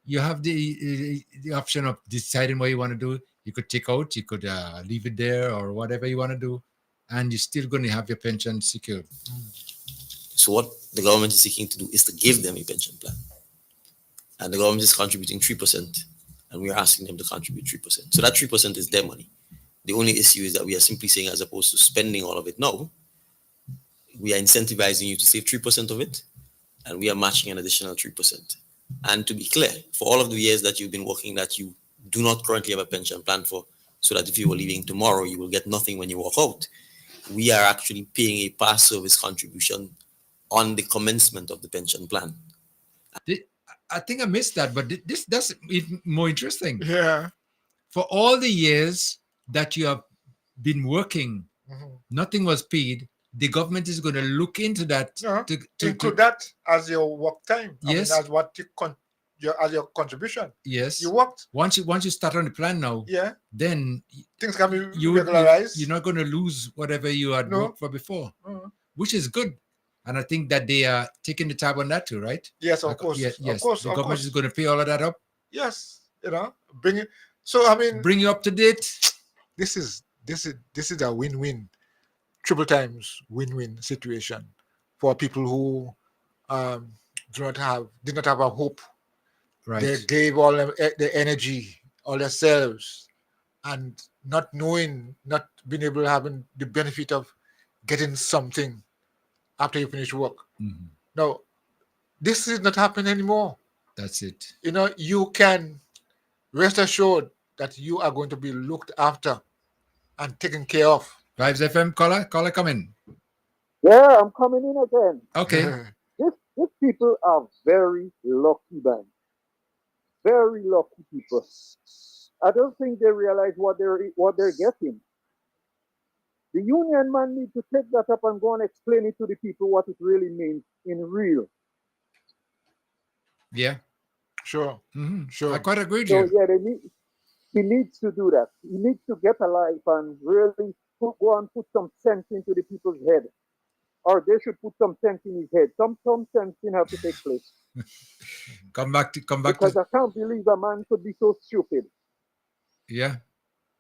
you have the option of deciding what you want to do. You could take out, you could leave it there or whatever you want to do, and you're still going to have your pension secured. So what the government is seeking to do is to give them a pension plan. And the government is contributing 3%, and we are asking them to contribute 3%. So that 3% is their money. The only issue is that we are simply saying, as opposed to spending all of it now, we are incentivizing you to save 3% of it, and we are matching an additional 3%. And to be clear, for all of the years that you've been working that you do not currently have a pension plan for, so that if you were leaving tomorrow, you will get nothing when you walk out, we are actually paying a past service contribution on the commencement of the pension plan. I think I missed that, but that's even more interesting. Yeah. For all the years that you have been working, nothing was paid. The government is going to look into that. To include that as your work time. Yes. I mean, as what as your contribution. Yes. You worked. Once you start on the plan now, then things can be regularized. You're not going to lose whatever you had worked for before, which is good. And I think that they are taking the tab on that too, right? Yes, of course. Yes. Of course. The government is going to pay all of that up. Yes. Bring it. So I mean, bring you up to date. This is a win-win, triple times win-win situation for people who did not have a hope. Right. They gave all their energy, all themselves, and not knowing, not being able to having the benefit of getting something after you finish work. Now, this is not happening anymore. That's it. You can rest assured that you are going to be looked after and taken care of. Vibes FM, caller, come in. Yeah, I'm coming in again. Okay. These people are very lucky, man. Very lucky people. I don't think they realize what they're getting. The union man need to take that up and go and explain it to the people what it really means in real. Yeah. Sure. Sure. I quite agree with you. you. So yeah, he needs to do that. He needs to get a life and really go and put some sense into the people's head. Or they should put some sense in his head. Some sense in have to take place. Come back. Because I can't believe a man could be so stupid. Yeah.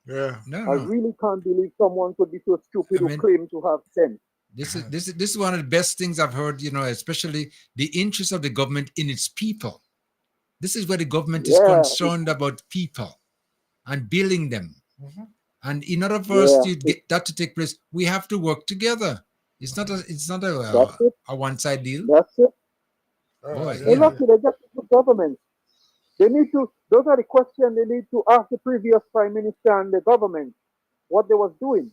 Yeah. No. I really can't believe someone could be so stupid who claim to have sense. This is one of the best things I've heard, especially the interest of the government in its people. This is where the government is concerned about people and building them. And in order for us to get that to take place, we have to work together. It's not a one-side deal. That's it. Boy, they just the government. They need to. Those are the questions they need to ask the previous prime minister and the government what they was doing.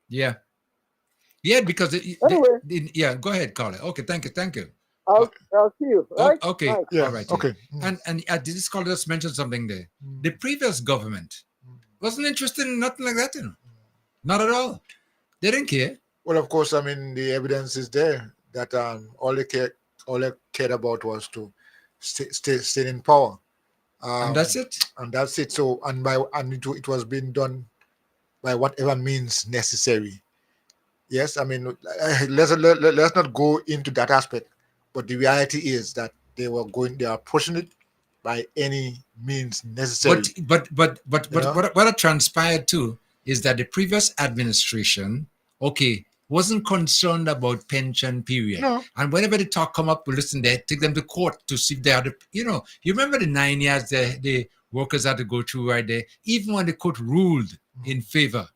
Yeah. Yeah, because Anyway, yeah, go ahead, Carla. Okay, thank you. I'll see you. Right? Okay, Right. all Yeah. right. Yeah. Okay. And this caller just mentioned something there. The previous government wasn't interested in nothing like that, not at all. They didn't care, Well, of course, I mean the evidence is there that all they cared about was to stay in power, and that's it. and that's it. So it was being done by whatever means necessary. Yes, I mean let's not go into that aspect, but the reality is that they are pushing it by any means necessary. But You know, what had transpired too is that the previous administration, okay, wasn't concerned about pension period. no, And whenever the talk come up, we listen, they take them to court to see if they had, you remember the 9 years the workers had to go through right there, even when the court ruled in favor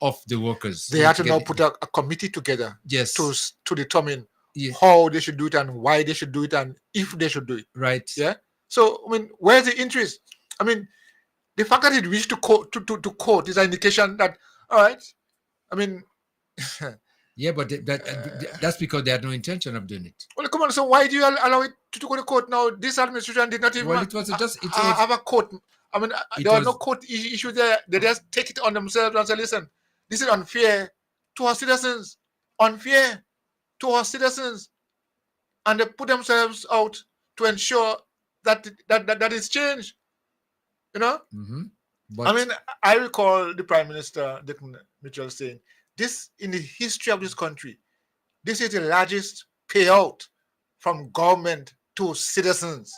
of the workers. they had to now put a committee together Yes. to determine Yeah. how they should do it and why they should do it and if they should do it. Right. Yeah. So I mean, where's the interest? I mean, the fact that it reached to court is an indication that all right. I mean, Yeah, but that's because they had no intention of doing it. well, come on. So why do you allow it to go to court now? This administration did not even Well, it was just have a court. I mean, It there was no was- court issue there. They just take it on themselves and say, "Listen, this is unfair to our citizens. Unfair to our citizens," and they put themselves out to ensure that is changed. You know. Mhm. I mean, I recall the Prime Minister Dick Mitchell saying, "This in the history of this country, this is the largest payout from government to citizens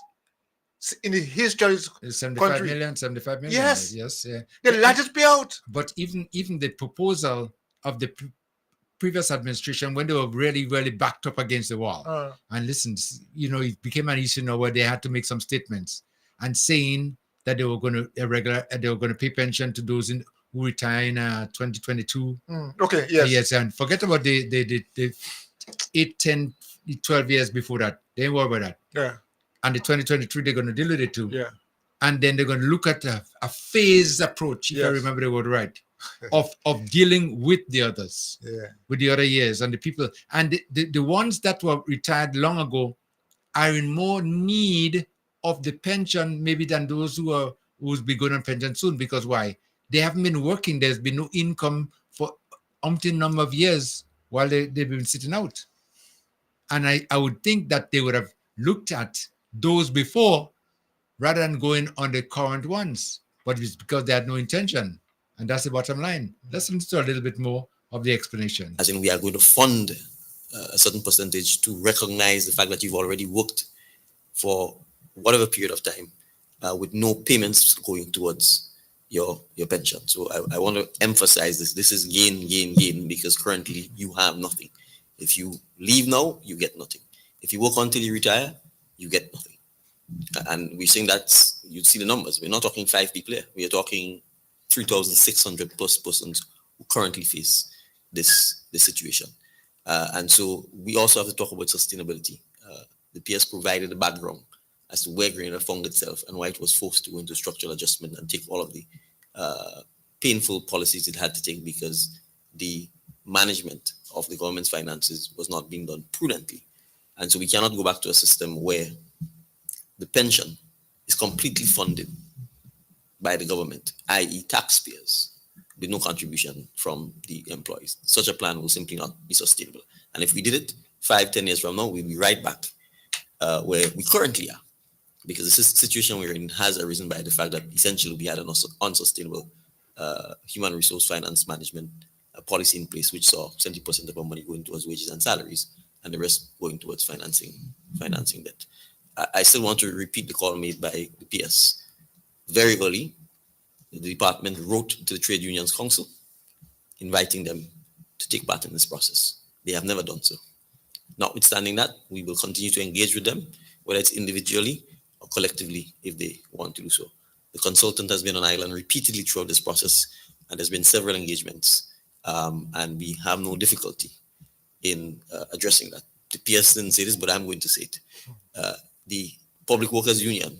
in the history of this 75 country. million, 75 million. Yes. Yes. Yeah. The largest payout." But even the proposal of the previous administration, when they were really, really backed up against the wall, and listen, it became an issue now where they had to make some statements and saying that they were going to pay pension to those who retire in 2022. Okay. Yes. Yes, and forget about the 8, 10, 12 years before that. They ain't worry about that. Yeah. And the 2023, they're going to deal with it too. Yeah. And then they're going to look at a phased approach, if I Yes. remember the word right, of dealing with the others, with the other years and the people. And the ones that were retired long ago are in more need of the pension maybe than those who's be going on pension soon. Because why? They haven't been working. There's been no income for umpteen number of years while they've been sitting out. And I would think that they would have looked at those before rather than going on the current ones. But it's because they had no intention. And that's the bottom line. Let's listen to a little bit more of the explanation. As in, we are going to fund a certain percentage to recognize the fact that you've already worked for whatever period of time with no payments going towards your pension. So I want to emphasize this. This is gain, because currently you have nothing. If you leave now, you get nothing. If you work until you retire, you get nothing. And we're saying that you'd see the numbers. We're not talking 5 people here. We are talking 3,600 plus persons who currently face this situation. And so we also have to talk about sustainability. The PS provided the background as to where Grenada found itself and why it was forced to go into structural adjustment and take all of the painful policies it had to take because the management of the government's finances was not being done prudently. And so we cannot go back to a system where the pension is completely funded by the government, i.e. taxpayers, with no contribution from the employees. Such a plan will simply not be sustainable. And if we did it 5-10 years from now, we'll be right back where we currently are. Because the situation we're in has arisen by the fact that essentially we had an unsustainable human resource finance management policy in place, which saw 70% of our money going towards wages and salaries, and the rest going towards financing debt. I still want to repeat the call made by the PS. Very early, the department wrote to the Trade Unions Council, inviting them to take part in this process. They have never done so. Notwithstanding that, we will continue to engage with them, whether it's individually or collectively, if they want to do so. The consultant has been on island repeatedly throughout this process, and there's been several engagements, and we have no difficulty in addressing that. The PS didn't say this, but I'm going to say it. The Public Workers Union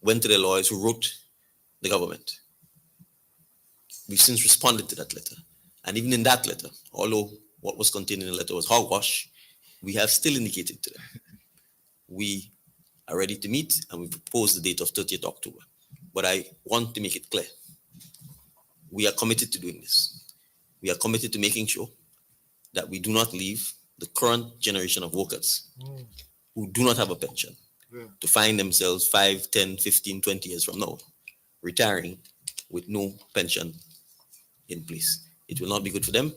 went to the lawyers who wrote the government. We've since responded to that letter, And even in that letter, although what was contained in the letter was hogwash, we have still indicated to them we are ready to meet and we propose the date of 30th October. But I want to make it clear we are committed to doing this. We are committed to making sure that we do not leave the current generation of workers who do not have a pension to find themselves 5, 10, 15, 20 years from now retiring with no pension in place. It will not be good for them.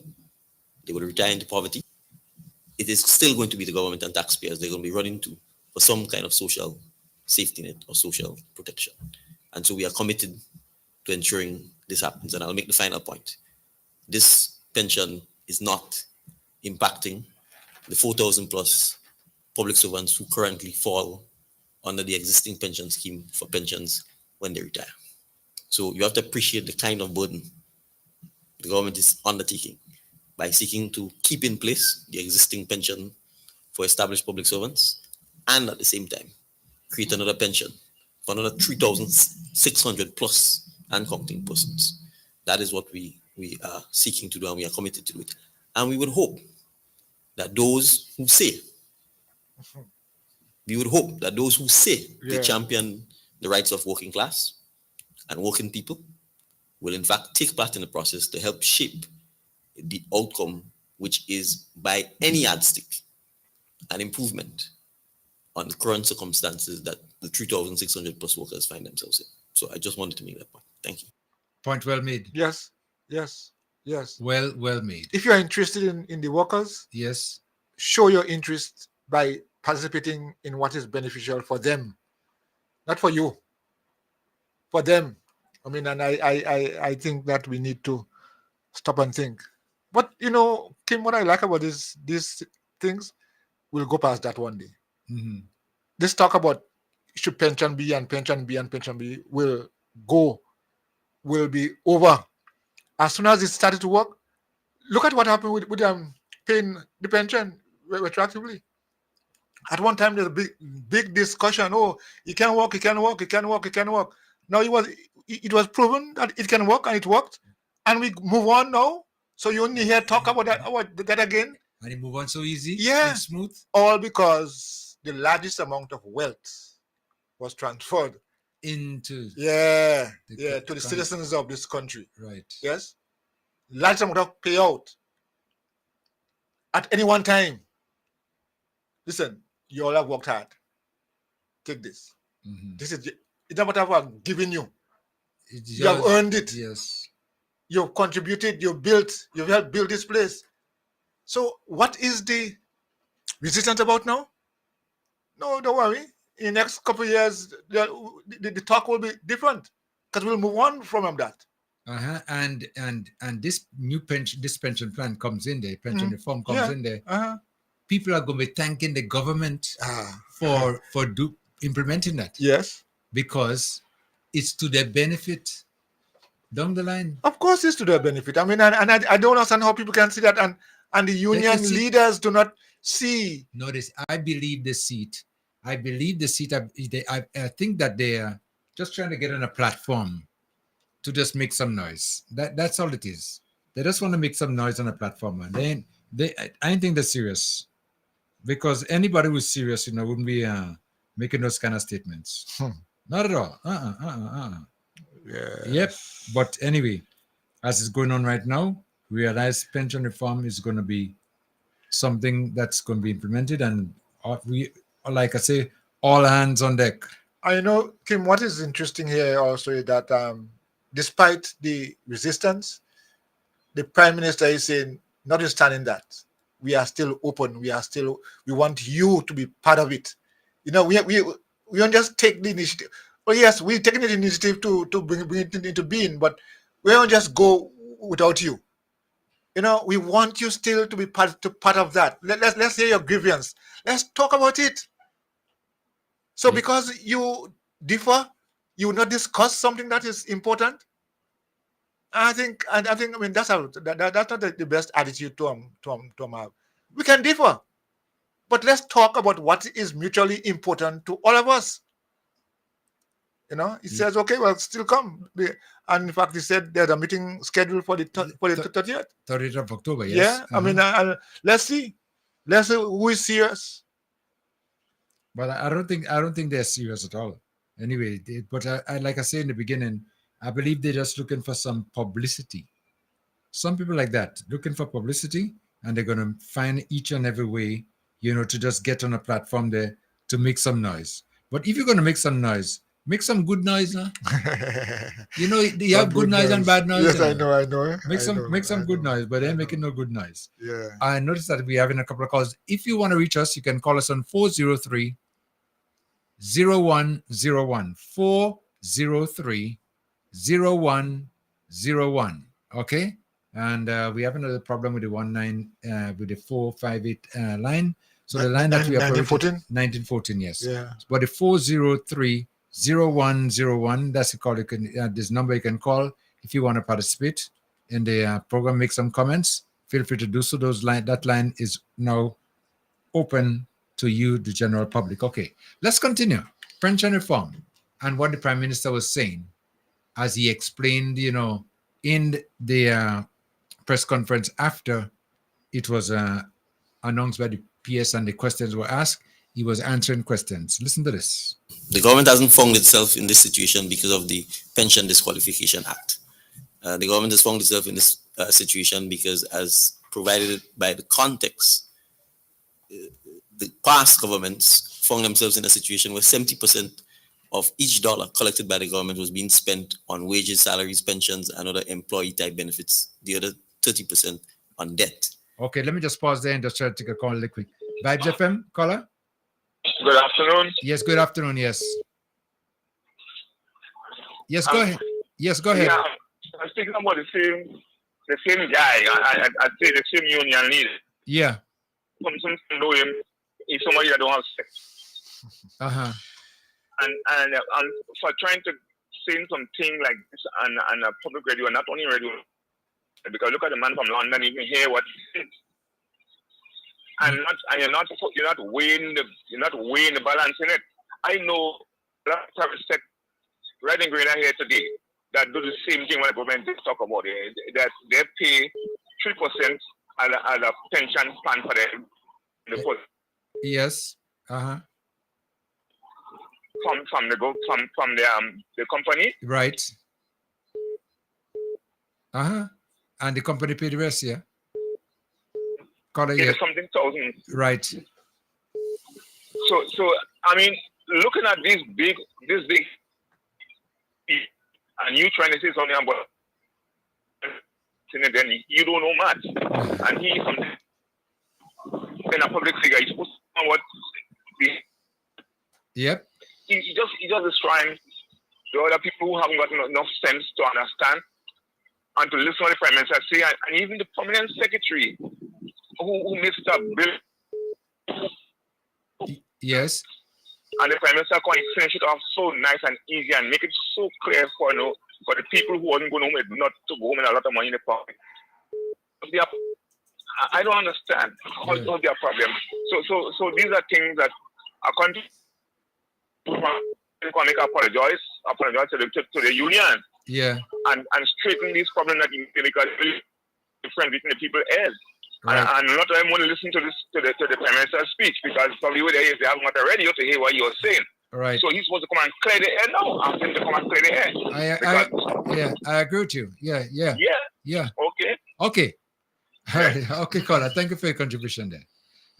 They will retire into poverty. It is still going to be the government and taxpayers they're going to be running to for some kind of social safety net or social protection. And so we are committed to ensuring this happens. And I'll make the final point. This pension is not impacting the 4,000 plus public servants who currently fall under the existing pension scheme for pensions when they retire. So you have to appreciate the kind of burden the government is undertaking by seeking to keep in place the existing pension for established public servants and at the same time create another pension for another 3,600 plus and counting persons. That is what we are seeking to do, and we are committed to do it. And we would hope that those who say they champion the rights of working class and working people will in fact take part in the process to help shape the outcome, which is by any yardstick an improvement on the current circumstances that the 3,600 plus workers find themselves in. So I just wanted to make that point. Thank you. Point well made. Yes. Well made. If you are interested in the workers, yes, show your interest by participating in what is beneficial for them, not for you, for them. I mean, and I think that we need to stop and think. But Kim, what I like about these things, we'll go past that one day. Mm-hmm. This talk about should pension be and pension be and pension be will be over as soon as it started to work. Look at what happened with paying the pension retroactively. At one time, there's a big discussion. Oh, it can work. Now it was proven that it can work, and it worked, and we move on now. So you only hear talk about that again. And it move on so easy, and smooth. All because the largest amount of wealth was transferred into to the citizens of this country. Right. Yes. Large amount of payout at any one time. Listen, you all have worked hard. Take this. Mm-hmm. This is it's not what I'm giving you. You have earned it. Yes. You've contributed. You've helped build this place. So what is the resistance about now? No, don't worry. In the next couple of years, the talk will be different because we'll move on from that. And this new pension plan comes in there, pension reform comes in there. People are going to be thanking the government for implementing that. Yes, because it's to their benefit down the line. Of course, it's to their benefit. I mean, and I don't understand how people can see that, and the union leaders do not see. Notice, I believe the seat. I think that they are just trying to get on a platform to just make some noise. That's all it is. They just want to make some noise on a platform, and I think they're serious, because anybody who's serious, wouldn't be making those kind of statements. Not at all. Yes. Yep. But anyway, as it's going on right now, we realize pension reform is going to be something that's going to be implemented, and we, like I say, all hands on deck. I know, Kim, what is interesting here also is that despite the resistance, the Prime Minister is saying, notwithstanding that, we are still open. We want you to be part of it. We don't just take the initiative. Well, yes, we're taking the initiative to bring it into being, but we don't just go without you. We want you still to be part of that. Let's hear your grievance. Let's talk about it. So because you differ, you will not discuss something that is important. I think that's not the best attitude to have. We can differ, but let's talk about what is mutually important to all of us. He says, okay, well, still come. And in fact, he said there's a meeting scheduled for the 30th. 30th of October, yes. Yeah, I mean, let's see who is serious. But I don't think they're serious at all. Anyway, but I like I said in the beginning, I believe they're just looking for some publicity. Some people like that, looking for publicity, and they're going to find each and every way, to just get on a platform there to make some noise. But if you're going to make some noise, make some good noise, huh? You have good noise and bad noise. Yes, I know. Make some good noise, but they're making no good noise. Yeah. I noticed that we're having a couple of calls. If you want to reach us, you can call us on 403 0101 403 0101. Okay. And we have another problem with the 458 line. So the line that we have 1914, yes. Yeah. But the 403 0101, that's the call you can this number you can call if you want to participate in the program, make some comments. Feel free to do so. That line is now open to you, the general public. Okay, let's continue. Pension reform and what the Prime Minister was saying as he explained, in the press conference after it was announced by the PS and the questions were asked. He was answering questions. Listen to this. The government hasn't found itself in this situation because of the Pension Disqualification Act. The government has found itself in this situation because, as provided by the context, the past governments found themselves in a situation where 70% of each dollar collected by the government was being spent on wages, salaries, pensions, and other employee-type benefits. The other 30% on debt. Okay, let me just pause there and just try to take a call really quick. Vibes FM, caller? Good afternoon. Yes, good afternoon, yes. Yes, go ahead. Yes, go ahead. Yeah, I'm speaking about the same guy. I'd say the same union leader. Yeah. Some know him. He's somebody that don't have sex. Uh-huh. And for trying to say something like this on a public radio, not only radio, because look at the man from London, you can hear what he said. And you're not weighing the balance in it. I know a lot of private sector right in Grenada here today that do the same thing when the government talk about it. That they pay 3% as a pension plan for them. Yes. Uh-huh. From the company. Right. Uh-huh. And the company pay the rest, yeah. Something thousand. Right. So I mean, looking at this big, and you trying to say something about it, then you don't know much, and he's in a public figure. He's supposed to know what. Yep. He just destroying the other people who haven't got enough sense to understand and to listen to what the Prime Minister say, and even the permanent secretary who makes that bill. Yes. And the Prime Minister can finish it off so nice and easy and make it so clear for the people who wasn't going home with not to go home with a lot of money in the pocket. I don't understand what's their problem. So these are things that a country can make apologize to the union. Yeah. And straighten these problems that because different between the people is. Right. And a lot of them want to listen to the Prime Minister's speech because probably what they haven't got the radio to hear what you're saying. Right. So he's supposed to come and clear the air now. Ask him to come and clear the air. I agree with you. Yeah. Okay. All right. Okay, caller. Thank you for your contribution there.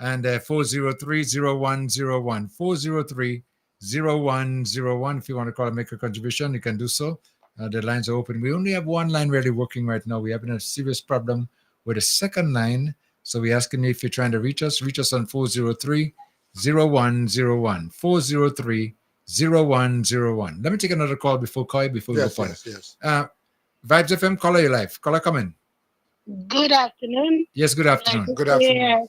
And 403-0101. 403-0101. If you want to call and make a contribution, you can do so. The lines are open. We only have one line really working right now. We're having a serious problem with the second line. So we're asking you if you're trying to reach us on 403-0101. 403-0101. Let me take another call before we go further. Yes. Vibes FM, caller, your life. Caller, come in. Good afternoon. Yes, good afternoon. Good afternoon.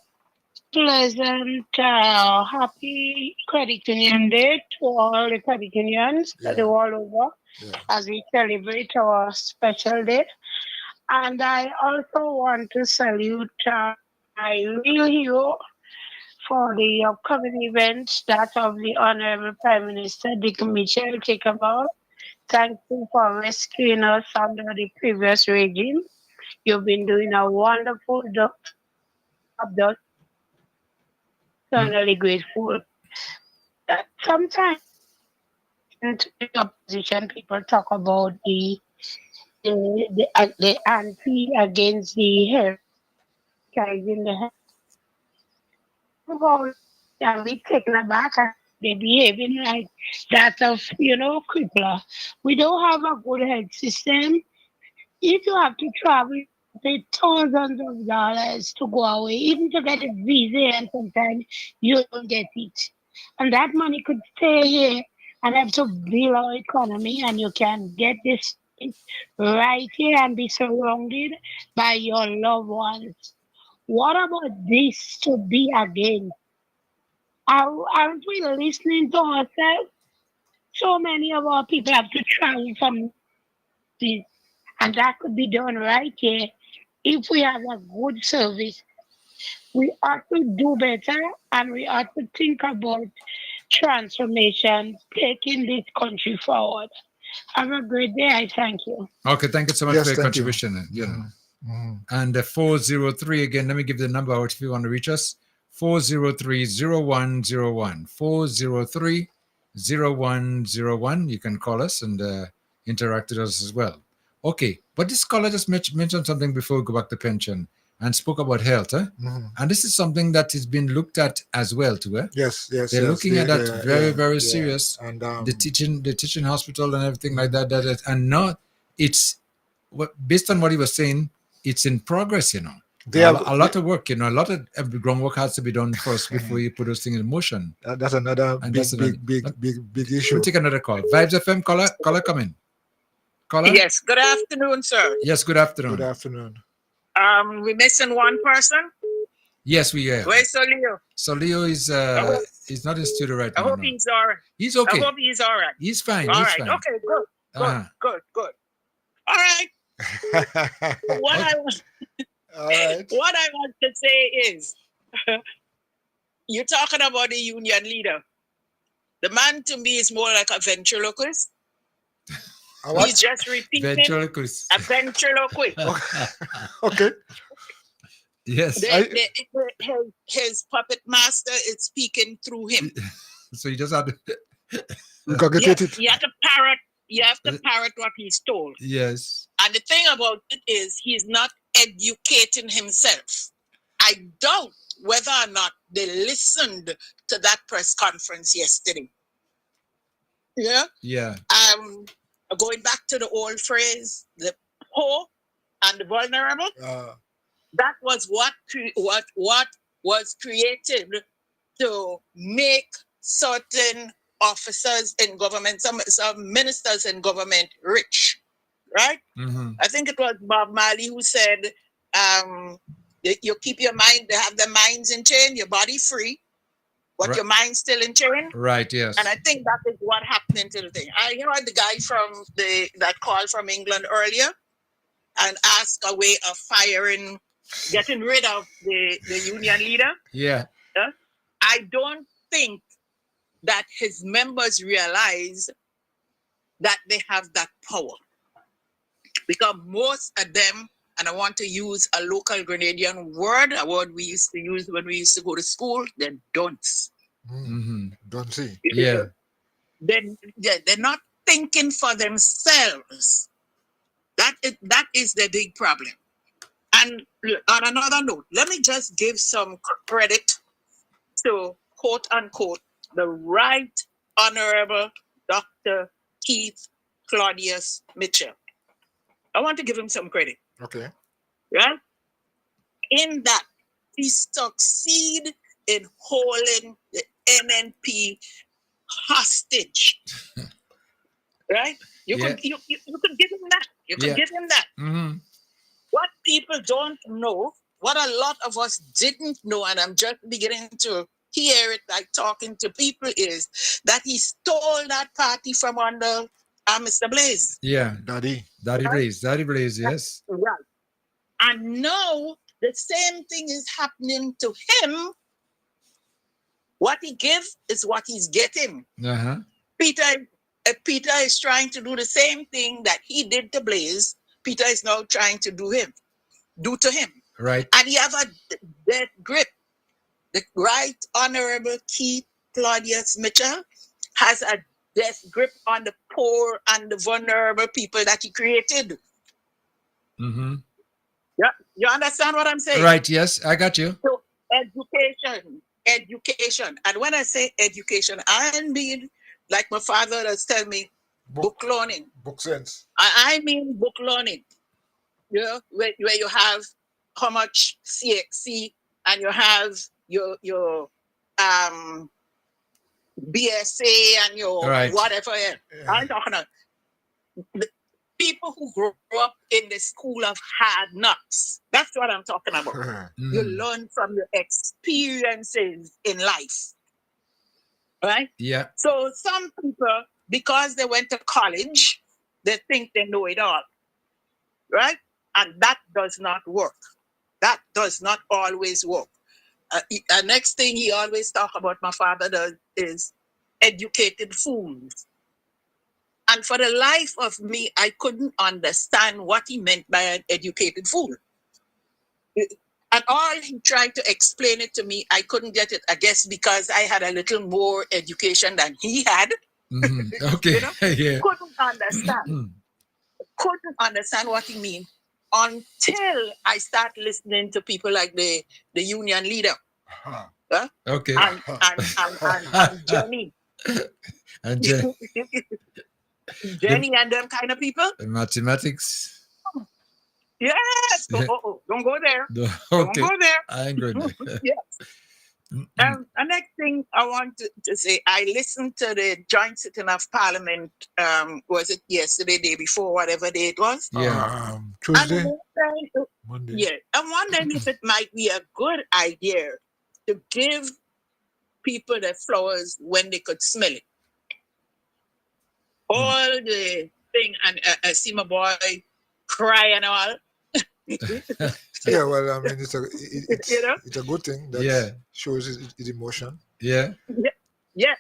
Pleasant, happy Credit Union Day to all the credit unions that are all over as we celebrate our special day. And I also want to salute my real hero for the upcoming events that of the Honorable Prime Minister Dick Mitchell take about. Thank you for rescuing us under the previous regime. You've been doing a wonderful job. Thus, eternally grateful. Sometimes in the opposition, people talk about the anti against the health, in the health. And we taken aback and they behaving like that of, crippler. We don't have a good health system. If you have to travel, pay thousands of dollars to go away, even to get a visa, and sometimes you don't get it. And that money could stay here and help to build our economy, and you can get this right here and be surrounded by your loved ones. What about this to be again? Aren't we listening to ourselves? So many of our people have to travel from this, and that could be done right here if we have a good service. We ought to do better, and we ought to think about transformation, taking this country forward. Have a great day. I thank you. Okay, thank you so much Yes, for your thank you. contribution. And 403 again. Let me give the number out if you want to reach us. 403-0101. 403-0101. You can call us and interact with us as well. Okay, but this caller just mentioned something before we go back to pension and spoke about health. And this is something that is being looked at as well too. Yes. They're looking at that very serious. And the teaching hospital and everything like that. And now it's based on what he was saying, it's in progress, They have a lot of work, a lot of groundwork has to be done first before you put those things in motion. That's another big issue. We'll take another call. Vibes FM caller, come in. Caller? Yes, good afternoon, sir. Yes, good afternoon. Good afternoon. We missing one person. Yes, we are. Where's Solio? Solio is he's not in studio right now. I hope he's all right. He's okay. I hope he's all right. He's fine. All he's right. fine. Okay, good. Good. All right. What I want to say is you're talking about the union leader. The man to me is more like a ventriloquist. He's just repeating ventriloquist. A ventriloquist. Okay. Yes. His puppet master is speaking through him. So you just have to regurgitate it. You have to parrot. You have to parrot what he's told. Yes. And the thing about it is he's not educating himself. I doubt whether or not they listened to that press conference yesterday. Yeah? Yeah. Going back to the old phrase, the poor and the vulnerable, that was what was created to make certain officers in government, some ministers in government rich, right? Mm-hmm. I think it was Bob Marley who said, you keep your mind, they have their minds in chain, your body free, but your mind's still in chain. Right, yes. And I think that is what happened to the thing. You know the guy from that called from England earlier and asked a way of getting rid of the union leader? Yeah. I don't think that his members realize that they have that power. Because most of them, and I want to use a local Grenadian word, a word we used to use when we used to go to school, they're dunce. Mm-hmm. Don't see. Yeah. They're not thinking for themselves. That is the big problem. And on another note, let me just give some credit to, quote unquote, the Right Honorable Dr. Keith Claudius Mitchell. I want to give him some credit. Okay. Yeah? In that he succeeded in holding the NNP hostage. Right? You could give him that. You could give him that. Mm-hmm. What people don't know, what a lot of us didn't know, and I'm just beginning to hear it like talking to people, is that he stole that party from under Mr. Blaze. Yeah. Daddy Blaze, yes. Right. And now the same thing is happening to him What he gives is what he's getting. Uh-huh. Peter is trying to do the same thing that he did to Blaze. Peter is now trying to do to him. Right. And he have a dead grip. The Right Honorable Keith Claudius Mitchell has a death grip on the poor and the vulnerable people that he created. Mm-hmm. Yeah, you understand what I'm saying? Right. Yes, I got you. So education. And when I say education, I mean, like my father does tell me, book learning. Book sense. I mean book learning. You know, where you have how much CXC and you have your BSA and your Right. whatever. I'm talking about the people who grow up in the school of hard knocks. That's what I'm talking about. You learn from your experiences in life. Right? Yeah. So some people, because they went to college, they think they know it all. Right? And that does not work. That does not always work. Next thing he always talk about, my father does, is educated fools. And for the life of me, I couldn't understand what he meant by an educated fool. And all he tried to explain it to me, I couldn't get it, I guess, because I had a little more education than he had. Mm-hmm. Okay. You know? Yeah. Couldn't understand what he mean until I start listening to people like the union leader. Okay. And Jenny. And Jenny. Jenny and them kind of people. Mathematics. Yes. Oh, don't go there. Okay. Don't go there. I ain't going there. Yes. The next thing I want to say, I listened to the joint sitting of Parliament, was it yesterday, day before, whatever day it was? Yeah. Tuesday? Monday. Yeah. I'm wondering if it might be a good idea to give people the flowers when they could smell it. All the thing, and I see my boy cry and all. Yeah, well, I mean, it's a good thing that shows his emotion. Yeah. Yeah.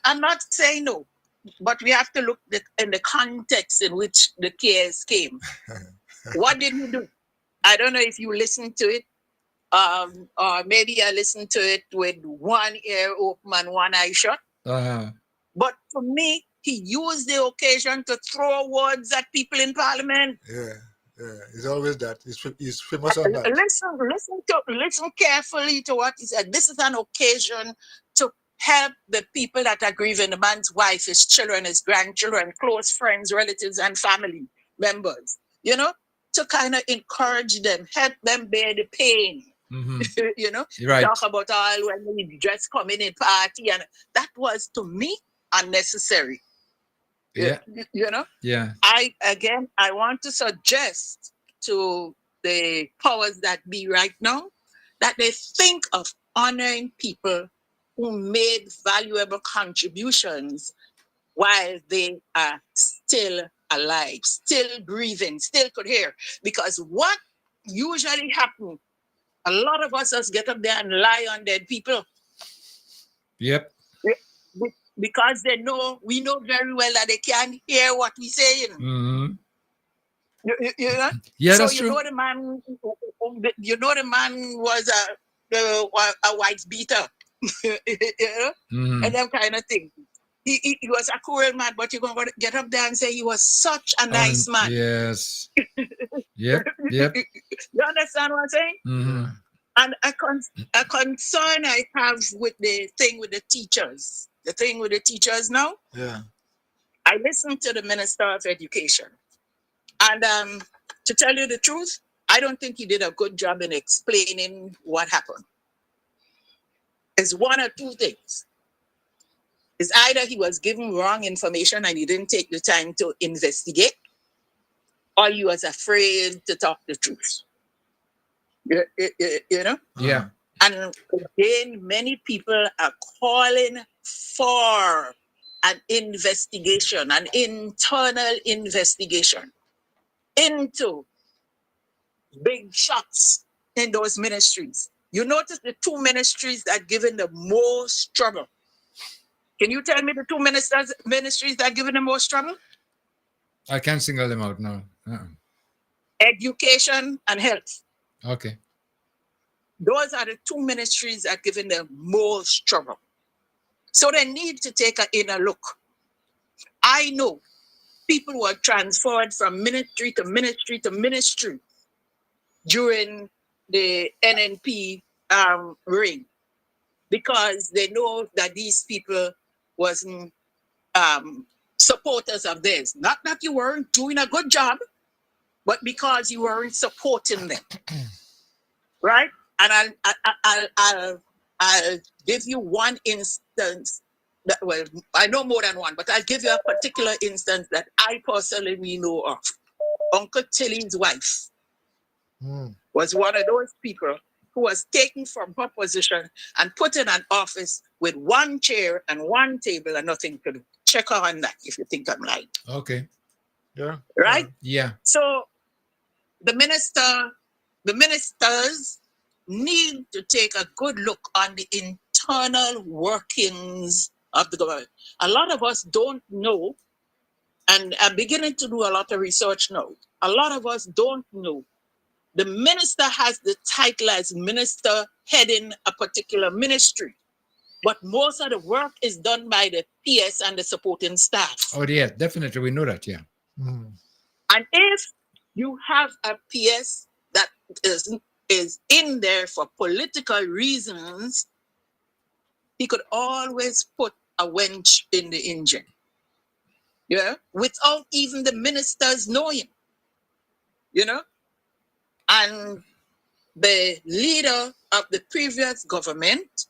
I'm not saying no, but we have to look in the context in which the tears came. What did he do? I don't know if you listened to it, or maybe I listened to it with one ear open and one eye shut. Uh-huh. But for me, he used the occasion to throw words at people in Parliament. Yeah, it's always that. He's famous on that. Listen carefully to what he said. This is an occasion to help the people that are grieving, the man's wife, his children, his grandchildren, close friends, relatives, and family members, you know, to kind of encourage them, help them bear the pain. Mm-hmm. You know, right. Talk about all when we just come in party, and that was to me unnecessary. Yeah. You know? Yeah. I want to suggest to the powers that be right now that they think of honoring people who made valuable contributions while they are still alive, still breathing, still could hear. Because what usually happens, a lot of us just get up there and lie on dead people. Yep. Because we know very well that they can't hear what we're saying. Mm-hmm. You know? Yeah, so that's true. The man was a white beater. You know? Mm-hmm. And that kind of thing. He was a cruel man, but you're going to get up there and say he was such a nice man. Yes. Yep. You understand what I'm saying? Mm-hmm. And a concern I have with the thing with the teachers. The thing with the teachers now. Yeah. I listened to the Minister of Education. And to tell you the truth, I don't think he did a good job in explaining what happened. It's one or two things. It's either he was given wrong information and he didn't take the time to investigate, or he was afraid to talk the truth. You know? Yeah. And again, many people are calling for an investigation, an internal investigation into big shots in those ministries. You notice the two ministries that given the most trouble. Can you tell me the two ministries that given the most trouble? I can't single them out now. Education and health. Okay. Those are the two ministries that given the most trouble. So they need to take an inner look. I know people were transferred from ministry to ministry to ministry during the NNP reign, because they know that these people wasn't supporters of theirs. Not that you weren't doing a good job, but because you weren't supporting them, right? And I'll give you one instance. That, well, I know more than one, but I'll give you a particular instance that I personally know of. Uncle Tilly's wife was one of those people who was taken from her position and put in an office with one chair and one table and nothing to do. Check her on that if you think I'm right. Okay. Yeah. Right? Yeah. So the ministers need to take a good look on the internal workings of the government. A lot of us don't know, and I'm beginning to do a lot of research now. A lot of us don't know. The minister has the title as minister heading a particular ministry, but most of the work is done by the PS and the supporting staff. Oh, yeah, definitely. We know that, yeah. And if you have a PS that is in there for political reasons, he could always put a wench in the engine, yeah, without even the ministers knowing, you know. And the leader of the previous government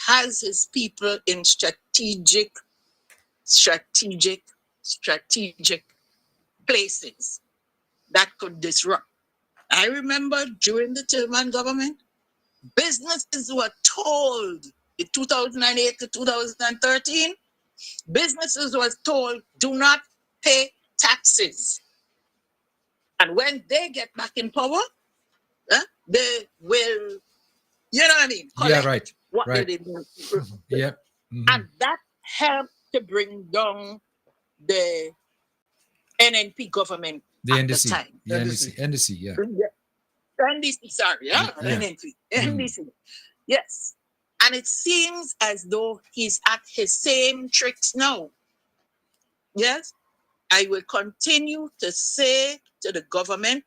has his people in strategic places that could disrupt. I remember during the Tillman government, businesses were told in 2008 to 2013, businesses were told, do not pay taxes. And when they get back in power, they will, you know what I mean? Yeah, right. What right. they did. Yeah. And that helped to bring down the NNP government The at NDC. the time. The NDC, yeah. NDC, sorry, Yeah. NNP. NDC. Yes. And it seems as though he's at his same tricks now. Yes. I will continue to say to the government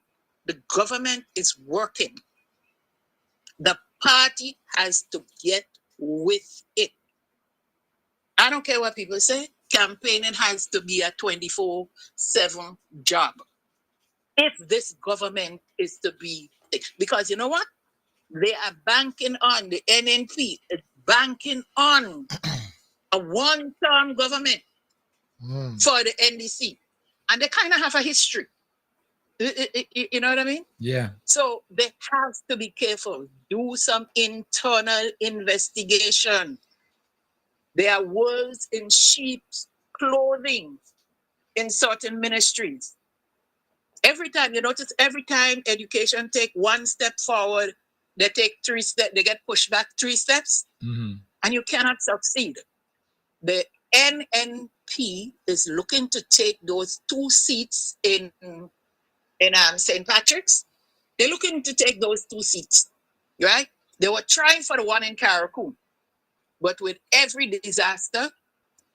is working. The party has to get with it. I don't care what people say. Campaigning has to be a 24/7 job. If this government is to be, because you know what? They are banking on, the NNP is banking on a one-term government for the NDC. And they kind of have a history. You know what I mean? Yeah. So they have to be careful. Do some internal investigation. There are wolves in sheep's clothing in certain ministries. Every time, you notice, every time education take one step forward, they take 3 steps, they get pushed back 3 steps, and you cannot succeed. The NNP is looking to take those 2 seats in St. Patrick's. They're looking to take those 2 seats, right? They were trying for the one in Caracou, but with every disaster,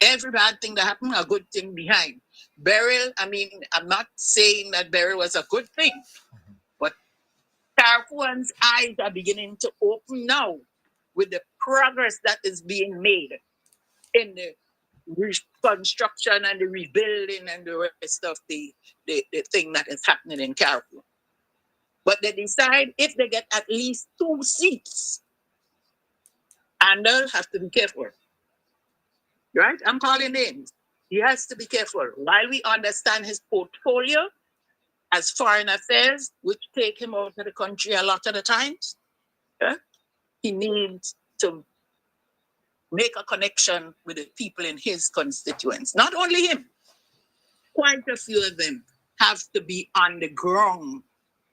every bad thing that happened, a good thing behind. Beryl, I mean, I'm not saying that Beryl was a good thing, but Caracouans' eyes are beginning to open now with the progress that is being made in the reconstruction and the rebuilding and the rest of the thing that is happening in Caracou. But they decide if they get at least 2 seats, and they'll have to be careful. Right? I'm calling names. He has to be careful. While we understand his portfolio as foreign affairs, which take him out of the country a lot of the times, he needs to make a connection with the people in his constituents. Not only him, quite a few of them have to be on the ground.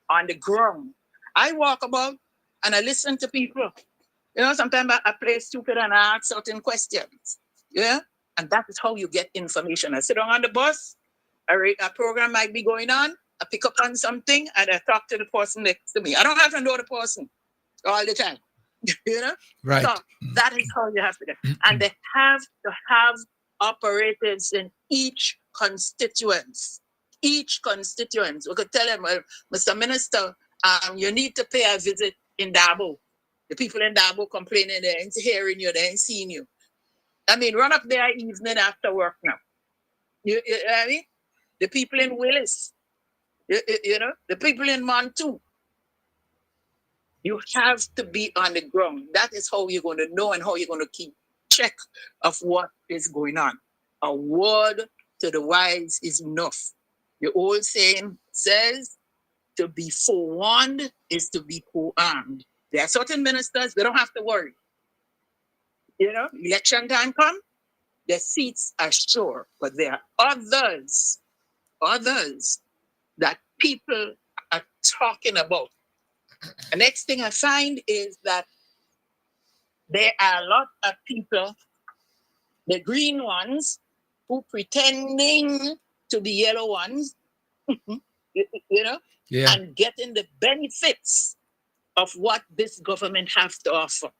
On the ground. I walk about and I listen to people. You know, sometimes I play stupid and I ask certain questions. Yeah. And that is how you get information. I sit down on the bus, a program might be going on, I pick up on something and I talk to the person next to me. I don't have to know the person all the time. You know? Right. So that is how you have to get. And they have to have operators in each constituents. Each constituent. We could tell them, well, Mr. Minister, you need to pay a visit in Dabo. The people in Dabo complaining, they ain't hearing you, they ain't seeing you. I mean, run up there evening after work now. You know what I mean? The people in Willis, you know, the people in Montu. You have to be on the ground. That is how you're going to know and how you're going to keep check of what is going on. A word to the wise is enough. The old saying says, to be forewarned is to be forearmed. There are certain ministers, they don't have to worry. You know, election time come, their seats are sure. But there are others that people are talking about. The next thing I find is that there are a lot of people, the green ones, who pretending to be yellow ones, you know, and getting the benefits of what this government has to offer.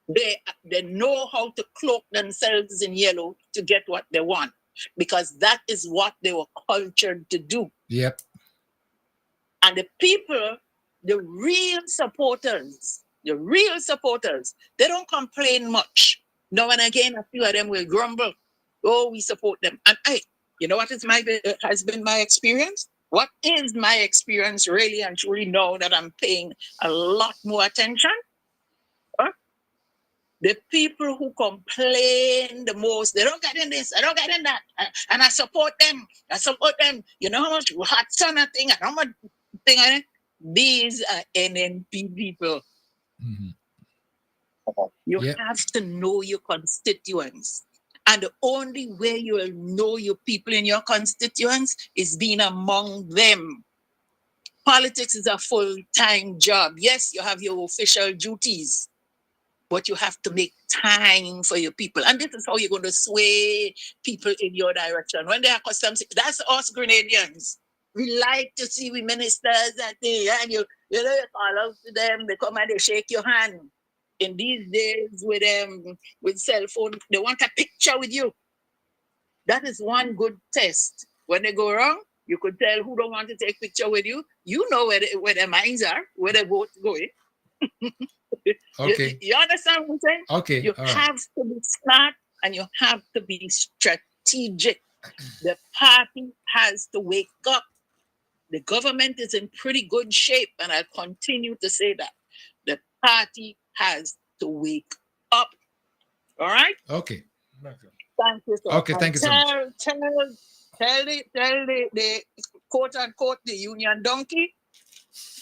They know how to cloak themselves in yellow to get what they want, because that is what they were cultured to do. Yep. And the people, the real supporters, they don't complain much. Now and again, a few of them will grumble. Oh, we support them. And you know what has been my experience? What is my experience really and truly now that I'm paying a lot more attention? The people who complain the most, they don't get in this, I don't get in that. And I support them. You know how much hot sun I think, and how much thing I think? These are NNP people. Mm-hmm. You have to know your constituents. And the only way you will know your people in your constituents is being among them. Politics is a full-time job. Yes, you have your official duties, but you have to make time for your people. And this is how you're going to sway people in your direction. When they are accustomed, that's us Grenadians. We like to see we ministers and things, and you call out to them, they come and they shake your hand. In these days with cell phone, they want a picture with you. That is one good test. When they go wrong, you could tell who don't want to take picture with you. You know where their minds are, where their vote's going. Okay. You understand what I'm saying? Okay. You have to be smart and you have to be strategic. The party has to wake up. The government is in pretty good shape, and I'll continue to say that. The party has to wake up. All right? Okay. Thank you, sir. Okay, thank you so much. Tell the quote unquote the union donkey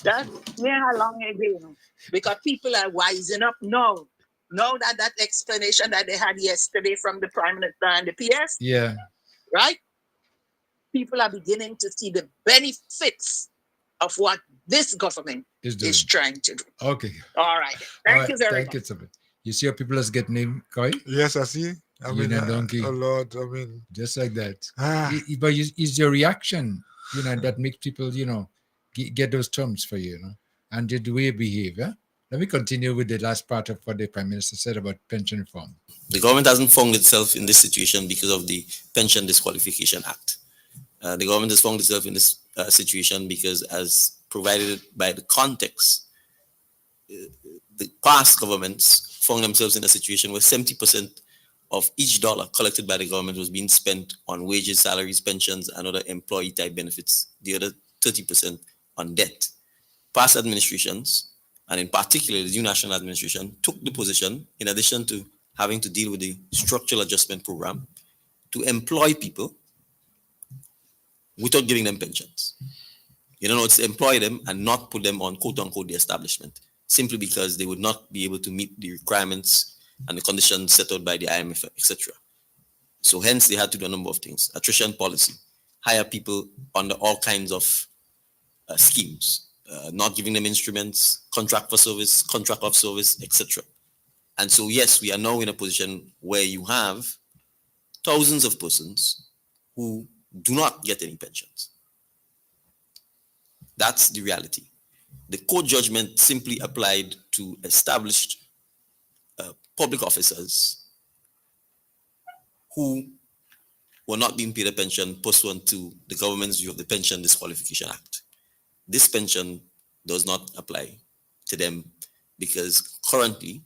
that me how long again, because people are wising up now. Now that explanation that they had yesterday from the Prime Minister and the PS, right? People are beginning to see the benefits of what this government is trying to do. Okay. All right. Thank you very much. Thank you. You see how people are getting named, Koi? Yes, I see. I mean, donkey. A lot. I mean, just like that. But is your reaction, that makes people, get those terms for you, and the way you behave. Yeah? Let me continue with the last part of what the Prime Minister said about pension reform. The government hasn't found itself in this situation because of the Pension Disqualification Act. The government has found itself in this situation because, as provided by the context, the past governments found themselves in a situation where 70% of each dollar collected by the government was being spent on wages, salaries, pensions, and other employee-type benefits. The other 30% on debt. Past administrations, and in particular the new national administration, took the position, in addition to having to deal with the structural adjustment program, to employ people without giving them pensions. It's employ them and not put them on quote-unquote the establishment, simply because they would not be able to meet the requirements and the conditions set out by the IMF, etc. So hence they had to do a number of things. Attrition policy, hire people under all kinds of schemes, not giving them instruments, contract for service, contract of service, etc. And so, yes, we are now in a position where you have thousands of persons who do not get any pensions. That's the reality. The court judgment simply applied to established public officers who were not being paid a pension pursuant to the government's view of the Pension Disqualification Act. This pension does not apply to them because currently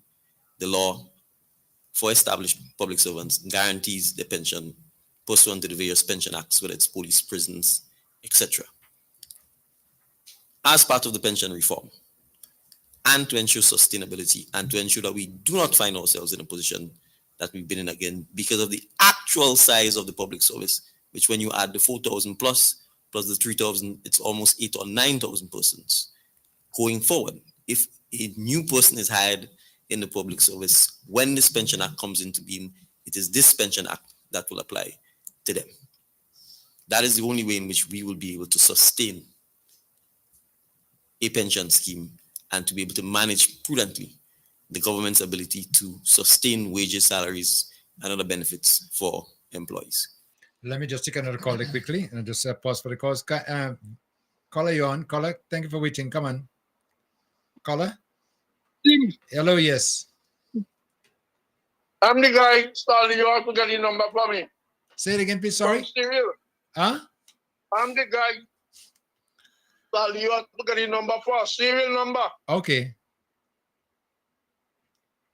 the law for established public servants guarantees the pension pursuant to the various pension acts, whether it's police, prisons, etc. As part of the pension reform, and to ensure sustainability and to ensure that we do not find ourselves in a position that we've been in again because of the actual size of the public service, which when you add the 4,000 plus the 3,000, it's almost 8,000 or 9,000 persons. Going forward, if a new person is hired in the public service, when this pension act comes into being, it is this pension act that will apply to them. That is the only way in which we will be able to sustain a pension scheme and to be able to manage prudently the government's ability to sustain wages, salaries, and other benefits for employees. Let me just take another call quickly and just pause for the calls. Caller, you on? Caller, thank you for waiting. Come on. Caller? Hello, yes. I'm the guy, Stanley. You have to get the number for me. Say it again, please. Sorry. Huh? I'm the guy. Stanley, you have to get the number for a serial number. Okay.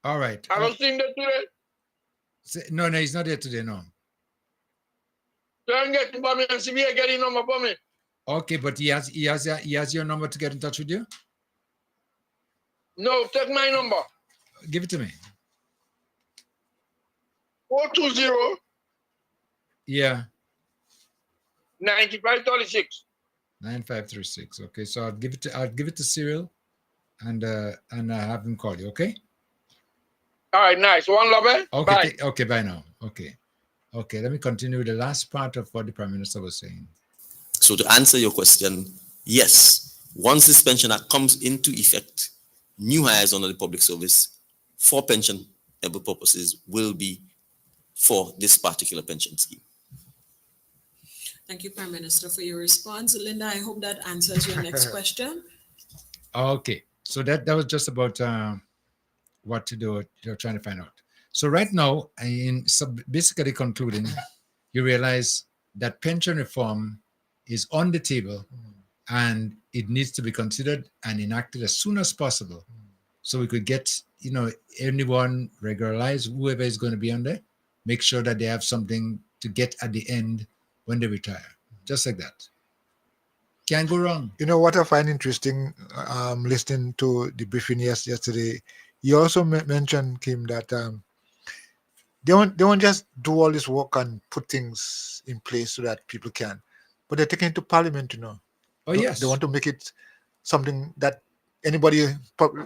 All right. I don't see him there today. No, he's not here today, no. Don't get him for me and see me get the number for me. Okay, but he has your number to get in touch with you? No, take my number. Give it to me. 420. Yeah. 9536. 9536. Okay, so I'll give it to Cyril and have him call you, okay? All right, nice. One love, eh? Okay, bye. Okay, bye now. Okay, let me continue with the last part of what the Prime Minister was saying. So to answer your question, yes, once this pension act comes into effect, new hires under the public service for pension purposes will be for this particular pension scheme. Thank you, Prime Minister, for your response. Linda, I hope that answers your next question. Okay, so that was just about what to do. You're trying to find out. So right now, basically concluding, you realize that pension reform is on the table and it needs to be considered and enacted as soon as possible, so we could get anyone regularized, whoever is going to be on there, make sure that they have something to get at the end when they retire, just like that. Can't go wrong. You know what I find interesting, listening to the briefing yesterday, you also mentioned, Kim, that they won't just do all this work and put things in place so that people can, but they're taking it to Parliament, Oh, yes. They want to make it something that anybody,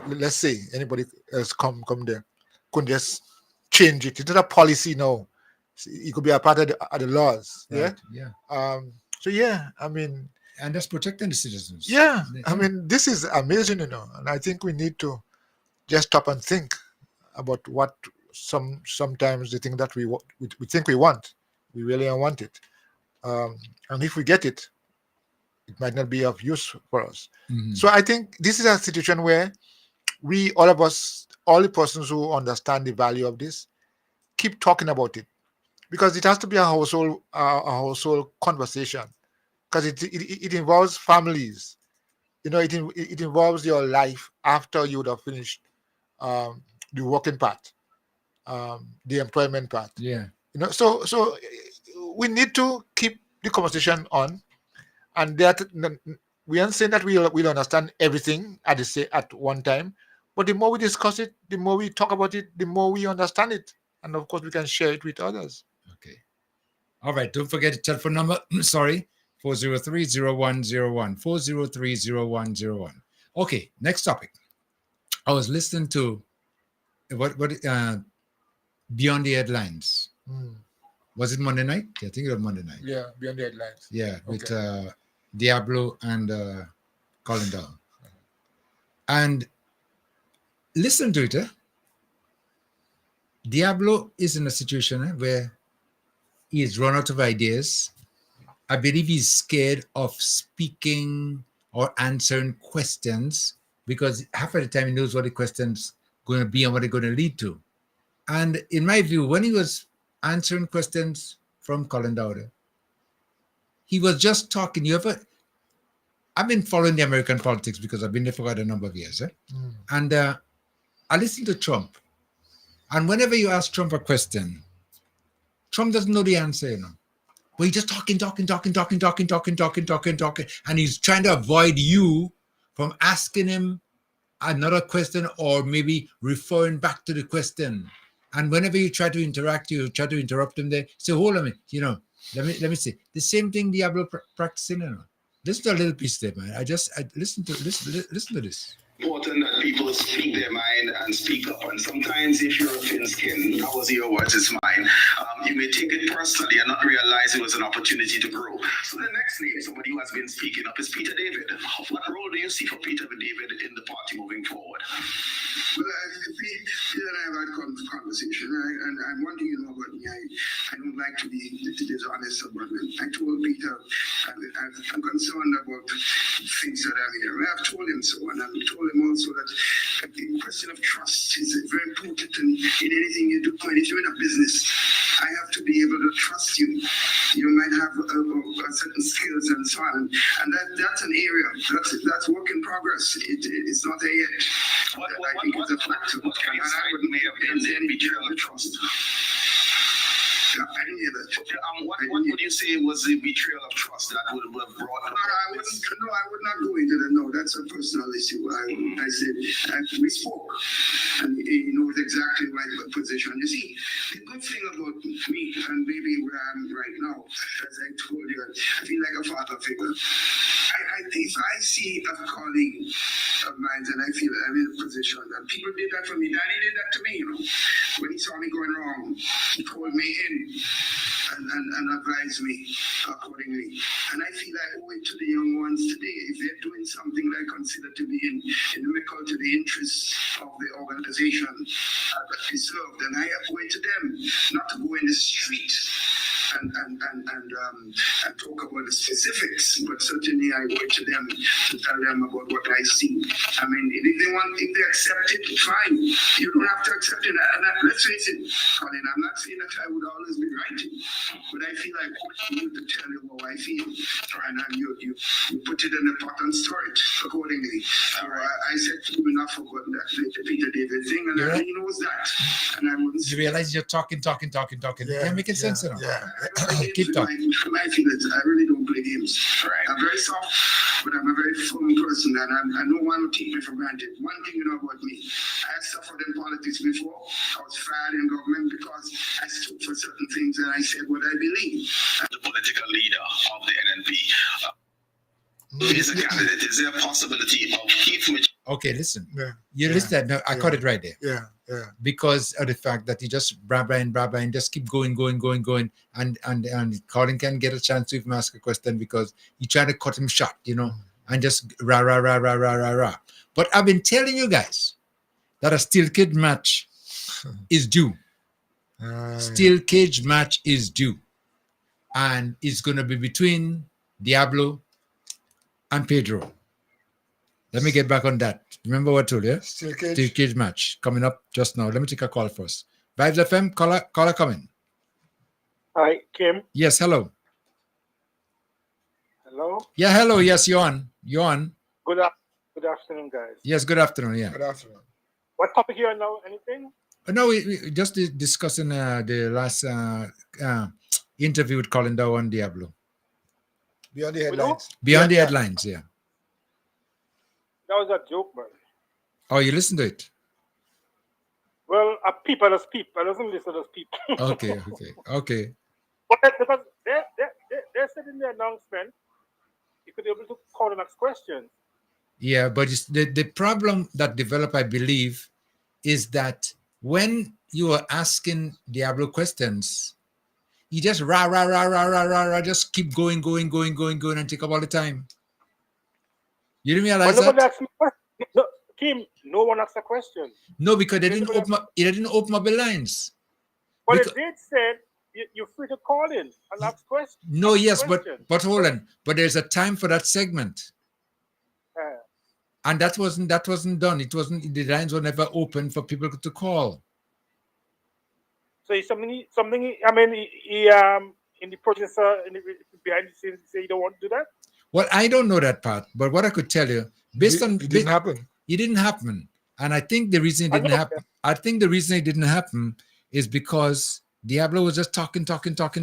let's say anybody else come there, could just change it. It's not a policy now. It could be a part of the laws. Right. Yeah. Yeah. So yeah, I mean, and that's protecting the citizens. Yeah, I mean, this is amazing, and I think we need to just stop and think about what sometimes the thing that we think we want, we really don't want it, and if we get it, it might not be of use for us. Mm-hmm. So I think this is a situation where we, all of us, all the persons who understand the value of this, keep talking about it, because it has to be a household conversation, because it involves families. It involves your life after you would have finished the working part, the employment part. Yeah. So we need to keep the conversation on, and that we aren't saying that we'll understand everything at one time, but the more we discuss it, the more we talk about it, the more we understand it, and of course we can share it with others. Okay. All right. Don't forget the telephone number. Sorry. 403-0101. 403-0101. Okay. Next topic. I was listening to what Beyond the Headlines. Was it Monday night? Yeah, I think it was Monday night. Yeah, Beyond the Headlines. Yeah, with Diablo and Colin Down. And listen to it. Diablo is in a situation where he's run out of ideas. I believe he's scared of speaking or answering questions because half of the time he knows what the questions going to be and what they're going to lead to. And in my view, when he was answering questions from Colin Dowder, he was just talking. I've been following the American politics because I've been there for quite a number of years. And I listened to Trump. And whenever you ask Trump a question, Trump doesn't know the answer, But he's just talking. And he's trying to avoid you from asking him another question or maybe referring back to the question. And whenever you try to interact, you try to interrupt him there. So hold on a minute, let me say the same thing Diablo practicing. Listen to a little piece there, man. I listen to this. Important that people speak their mind and speak up. And sometimes, if you're a thin-skinned, that was your words, it's mine. You may take it personally and not realize it was an opportunity to grow. So the next name, somebody who has been speaking up, is Peter David. What role do you see for Peter David in the party moving forward? Well, Peter and I have had conversation, and one thing you know about me, I don't like to be dishonest about it. I told Peter I'm concerned about things that are here. I have told him so, and I've told him also that the question of trust is very important in anything you do. And if you're in a business, I have to be able to trust you. You might have certain skills and so on, and that's an area that's work in progress. It's not there yet. I think it's a factor, and I wouldn't may have been any betrayal of trust. I didn't hear that. What would you say was the betrayal of trust that would have brought about I would not go into that. No, that's a personal issue. I said, we spoke, and he knows exactly my position. You see, the good thing about me, and maybe where I am right now, as I told you, I feel like a father figure. If I see a colleague of mine and I feel I'm in a position, and people did that for me, Daddy did that to me, when he saw me going wrong, he called me in and advised me accordingly. And I feel I owe it to the young ones today. If they're doing something that I consider to be inimical to the interests of the organization that we serve, then I owe it to them not to go in the street and talk about the specifics, but certainly I owe it to them to tell them about what I see. I mean, if they accept it, fine. You don't have to accept it. And let's face it, Colin, I'm not saying that I would always be right, but I feel like I owe you to tell you how I feel, and you put it in the pot and store it accordingly. I said to him enough about that Peter David thing, and he knows that. And I wouldn't. You realize you're talking. Yeah, making sense now. Yeah. Keep talking. My feelings, I really don't play games. Right. I'm very soft, but I'm a very firm person, and I don't want to take me for granted. One thing you know about me, I suffered in politics before. I was fired in government because I stood for certain things and I said what I believe. The political leader of the NNP is a candidate. Is there a possibility of Keith Mitchell? Okay, listen. You listen. No, I caught it right there. Yeah. Because of the fact that he just brabber and just keep going, and Colin can get a chance to even ask a question because you try to cut him short, and just rah. But I've been telling you guys that a steel cage match is due. Steel cage match is due, and it's going to be between Diablo and Pedro. Let me get back on that. Remember what I told you? Steel cage. Steel cage match coming up just now. Let me take a call first. Vibes FM, caller coming. Hi, Kim. Yes, hello. Hello. Yeah, hello. Yes, you're on. Good afternoon, guys. Yes, good afternoon. Yeah. Good afternoon. What topic you are now? Anything? No, we just discussing the last interview with Colin Dow and Diablo. Beyond the headlines. Beyond the headlines, yeah. That was a joke, man. Oh, you listened to it? Well, a people as people. I doesn't listen as people. Okay. But because they said in the announcement, you could be able to call and ask questions. Yeah, but the problem that developed, I believe, is that when you are asking Diablo questions, you just rah, just keep going, and take up all the time. You didn't realize that? Kim, no one asked a question. No, because they didn't open up. They didn't open up the lines. But it did say you're free to call in and ask questions. No, yes, but hold on. But there's a time for that segment. And that wasn't done. It wasn't, the lines were never open for people to call. So it's something. I mean, he in the process, behind the scenes, say you don't want to do that. Well, I don't know that part, but what I could tell you, based on it didn't happen. It didn't happen, and I think the reason it didn't happen. I think the reason it didn't happen is because Diablo was just talking, keep talking,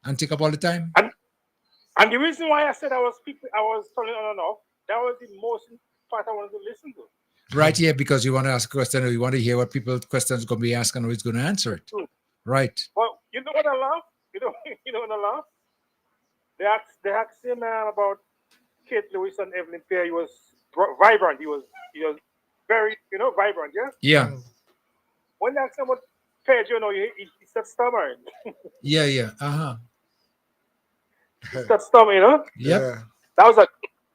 and take up all the time. And the reason why I said I was turning on and off, that was the most part I wanted to listen to. Right, yeah, because you want to ask a question, or you want to hear what people's questions going to be asked and who's going to answer it. Right. Well, you know what I love? You know what I love? They asked him about Kate Lewis and Evelyn Pear. He was vibrant. He was very vibrant. Yeah. Yeah. When they asked him about Pedro, he started stammering. Yeah. He started stammering. Yep. That was a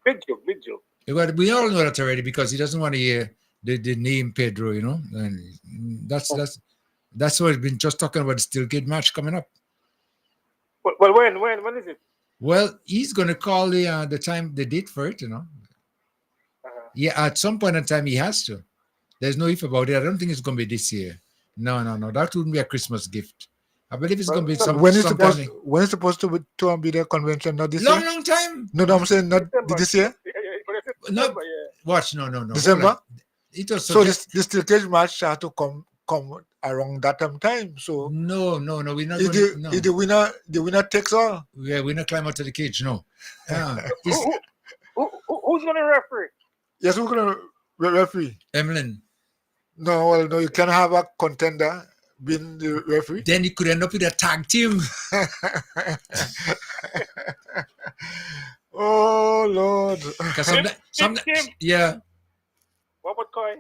big joke. We all know that already because he doesn't want to hear the name Pedro. And that's why we've been just talking about the Steel Cage match coming up. Well, when is it? Well, he's going to call the date for it, Yeah, at some point in time he has to. There's no if about it. I don't think it's going to be this year. No. That wouldn't be a Christmas gift. I believe it's going to be when it's supposed to be the convention, not this year? Long time. No, I'm saying not December. this year. No. Watch, no. December. It was so this Steel Cage match had to come around that time. So no, we're not. If the winner takes all. Yeah, we're not climb out to the cage. No. Who's going to referee? Yes, who's going to referee? Emlyn. No, you can have a contender being the referee. Then you could end up with a tag team. Oh Lord! Yeah. What about Koi?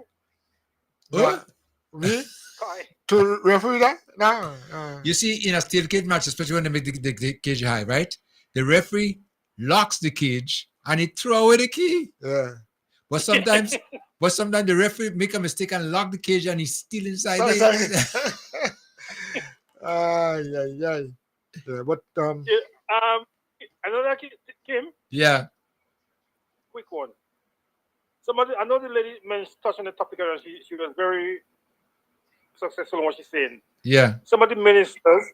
What? Me? Koi. To referee that? No. You see, in a steel cage match, especially when they make the cage high, right? The referee locks the cage and he throw away the key. Yeah. But sometimes the referee make a mistake and lock the cage and he's still inside there. Yeah. But another Kim. Yeah. Quick one. I know the lady touched on the topic and she was very successful in what she's saying. Yeah. Some of the ministers,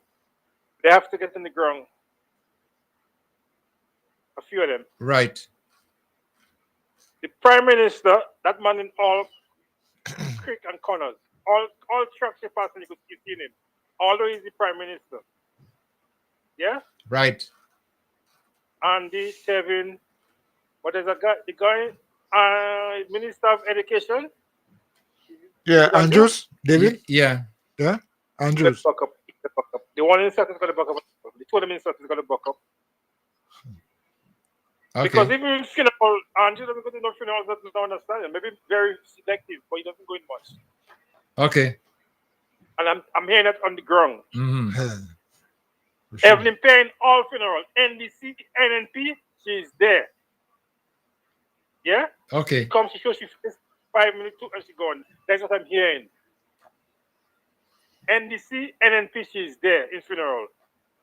they have to get in the ground. A few of them. Right. The Prime Minister, that man in all creek and corners, all tracks you pass and you could see him. Although he's the Prime Minister. Yeah? Right. Andy, Kevin, what is the guy, Minister of Education? Yeah, Andrews, David? Yeah. Andrews. The one in South is going to buck up. The two of them in South is going to buck up. Okay. Because even funeral, Andrew doesn't go to no funerals, doesn't understand. Maybe very selective, but he doesn't go in much. Okay. And I'm hearing that on the ground. Mm-hmm. Evelyn Payne, all funeral, NDC, NNP, she's there. Yeah? Okay. She comes, she shows she 5 minutes, and she's gone. That's what I'm hearing. NDC, NNP, she's there in funeral.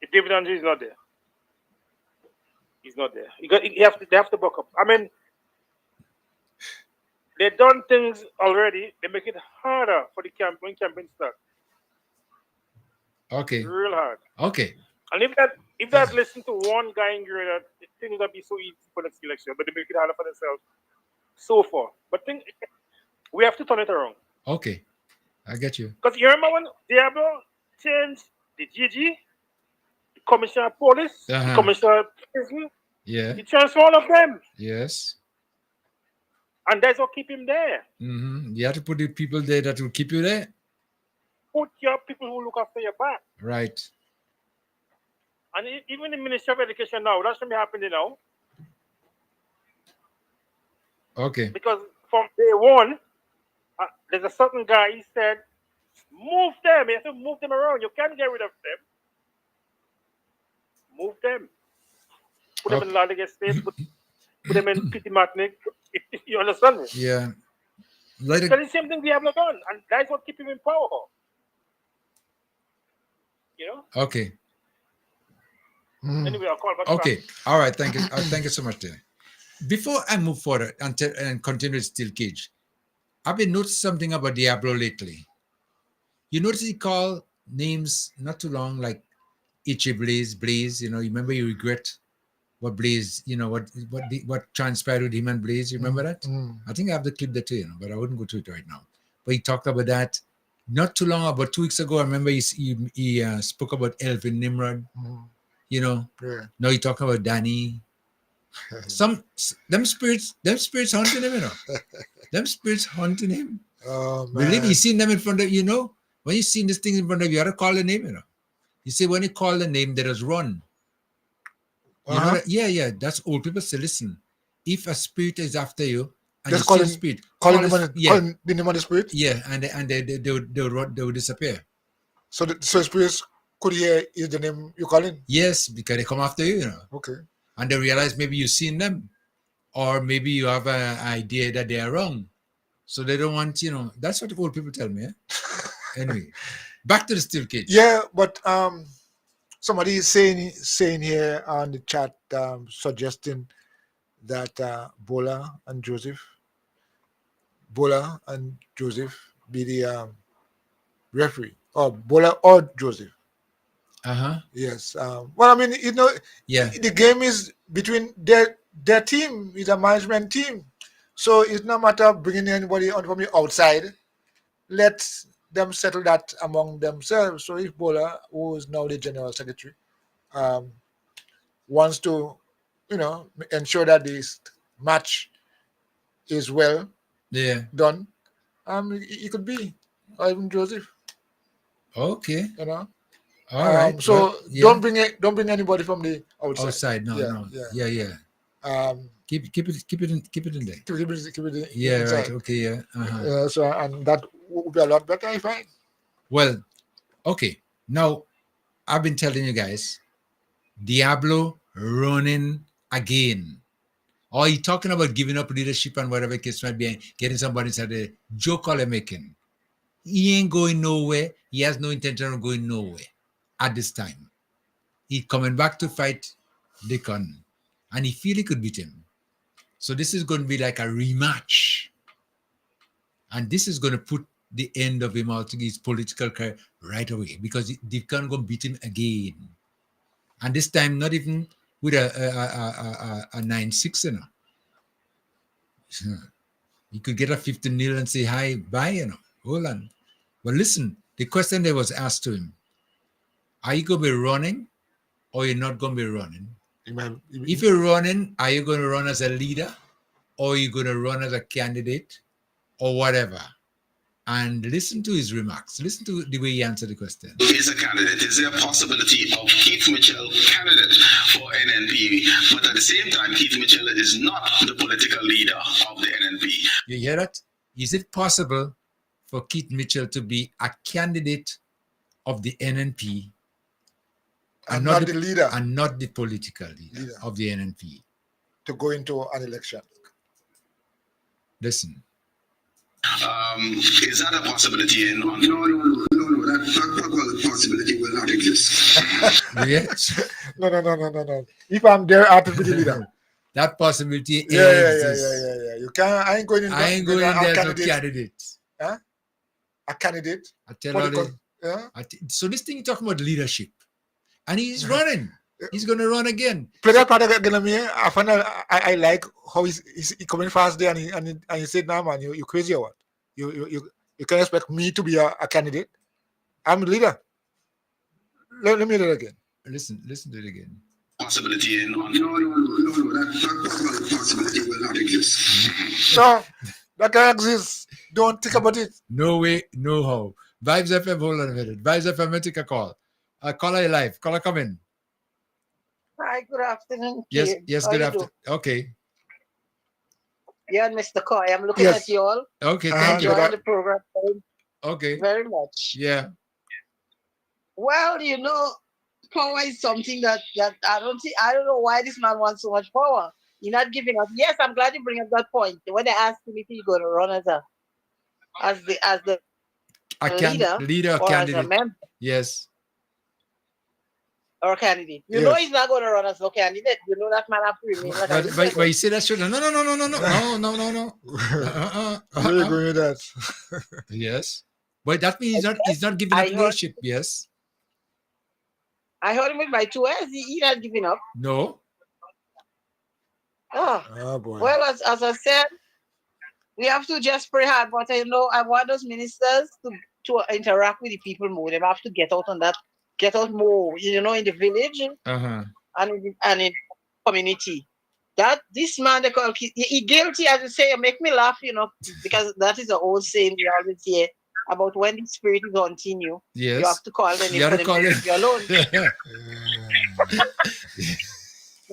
If David Andrew is not there. He's not there. They have to buck up. I mean, they've done things already. They make it harder for the campaign start. Okay. Real hard. Okay. And if that listen to one guy in Grenada, things would be so easy for the election, but they make it harder for themselves so far. But we have to turn it around. Okay. I get you. Because you remember when Diablo changed the GG, the Commissioner of Police, the Commissioner of Prison? Yeah. He changed all of them. Yes. And that's what keep him there. Mm-hmm. You have to put the people there that will keep you there. Put your people who look after your back. Right. And even the Ministry of Education now, that's going to be happening now. Okay. Because from day one, there's a certain guy, he said, move them. You have to move them around. You can't get rid of them. Move them. put them in Landigate State, put them in Petit Martinique. You understand me? Yeah. Because the same thing Diablo done, and that's what keep him in power. You know? Okay. Anyway, I'll call back. Okay. All right. Thank you. Thank you so much, Terry. Before I move forward and continue with Steel Cage, I've been noticing something about Diablo lately. You notice he called names not too long, like Itchy Blaze. You know, you remember you regret what Blaze, you know, what transpired with him and Blaze. You remember that? I think I have the clip there too, you know, but I wouldn't go to it right now. But he talked about that not too long, about 2 weeks ago. I remember he spoke about Elvin Nimrod. You know, now he talking about Danny. Them spirits haunting him, you know. Them spirits haunting him. Oh, Believe me, man. you seen them in front of you know. When you seen this thing in front of you, you gotta call the name, you know. You say when you call the name, they just run. You know that? Yeah. That's old people say. Listen, if a spirit is after you, and Just you see the spirit, calling the name of the spirit. Yeah, and they would disappear. So the spirits could hear is the name you calling. Yes, because they come after you, you know. Okay. And they realize maybe you've seen them, or maybe you have an idea that they are wrong, so they don't want, you know. That's what old people tell me. Eh? Anyway, back to the Steel Cage. Yeah, but somebody is saying here on the chat, suggesting that Bola and Joseph be the referee, or Bola or Joseph. Yes. Well, I mean, you know, the game is between their team. It's a management team, so it's no matter bringing anybody on from the outside. Let them settle that among themselves. So if Bola, who is now the general secretary, wants to, you know, ensure that this match is well done, it could be, or even Joseph. Okay. You know. All right. So don't bring anybody from the outside. Outside, no. Yeah. Keep it in there. Keep it Yeah, inside. right. Okay, yeah. So and that would be a lot better, I find. Well, okay. Now I've been telling you guys, Diablo running again. Or he talking about giving up leadership and whatever case might be, getting somebody inside the joke all they're making. He ain't going nowhere. He has no intention of going nowhere at this time. He's coming back to fight Deacon, and he feel he could beat him. So this is going to be like a rematch. And this is going to put the end of him out to his political career right away, because Deacon going to beat him again. And this time, not even with a 9-6, you know. He could get a 15-0 and say hi, bye, you know. Hold on. But listen, the question that was asked to him, are you going to be running or you're not going to be running? If you're running, are you going to run as a leader or are you going to run as a candidate or whatever? And listen to his remarks. Listen to the way he answered the question. Who is a candidate? Is there a possibility of Keith Mitchell candidate for NNP? But at the same time, Keith Mitchell is not the political leader of the NNP. You hear that? Is it possible for Keith Mitchell to be a candidate of the NNP and not the leader, and not the political leader of the NNP, to go into an election? Listen. Is that a possibility? No. That possibility will not exist. Yes. No. If I'm there, I have to be the leader. That possibility exists. Yeah. You can't. I ain't going in there as a candidate. Huh? A candidate? I tell you. So this thing you're talking about leadership, and he's running. He's going to run again. Play that part again, me. I find I like how he's coming fast there, and he said, "Nah, man, you crazy or what? You can't expect me to be a candidate. I'm the leader." Let me do it again. Listen to it again. Possibility? No. That possibility will not exist. No, that can exist. Don't think about it. No way, no how. Vibes FM, hold on a minute. Vibes FM, take a call. Caller live. Caller, come in. Hi, good afternoon. Yes, good afternoon. Okay. Yeah, Mr. Coy, I'm looking at you all. Okay, thank you. Enjoying the program. Okay. Very much. Yeah. Well, you know, power is something that I don't know why this man wants so much power. You're not giving up. Yes, I'm glad you bring up that point. When they asked him if he's going to run as the leader or or as a candidate. member Yes. or candidate. You Yes. know he's not going to run as no candidate. You know that man have to remain like a leader. But you say that should no. Where are you going with that? Yes. But that means he's not giving up leadership. Yes. I heard him with my 2 ears. He not giving up. No. Oh boy. Well, as I said, we have to just pray hard. But I want those ministers to interact with the people more. They have to get out more, in the village and in community. That this man they call he guilty, as you say, make me laugh, because that is the old saying we always hear about when the spirit is haunting you. Yes. You have to call them for them to leave you alone.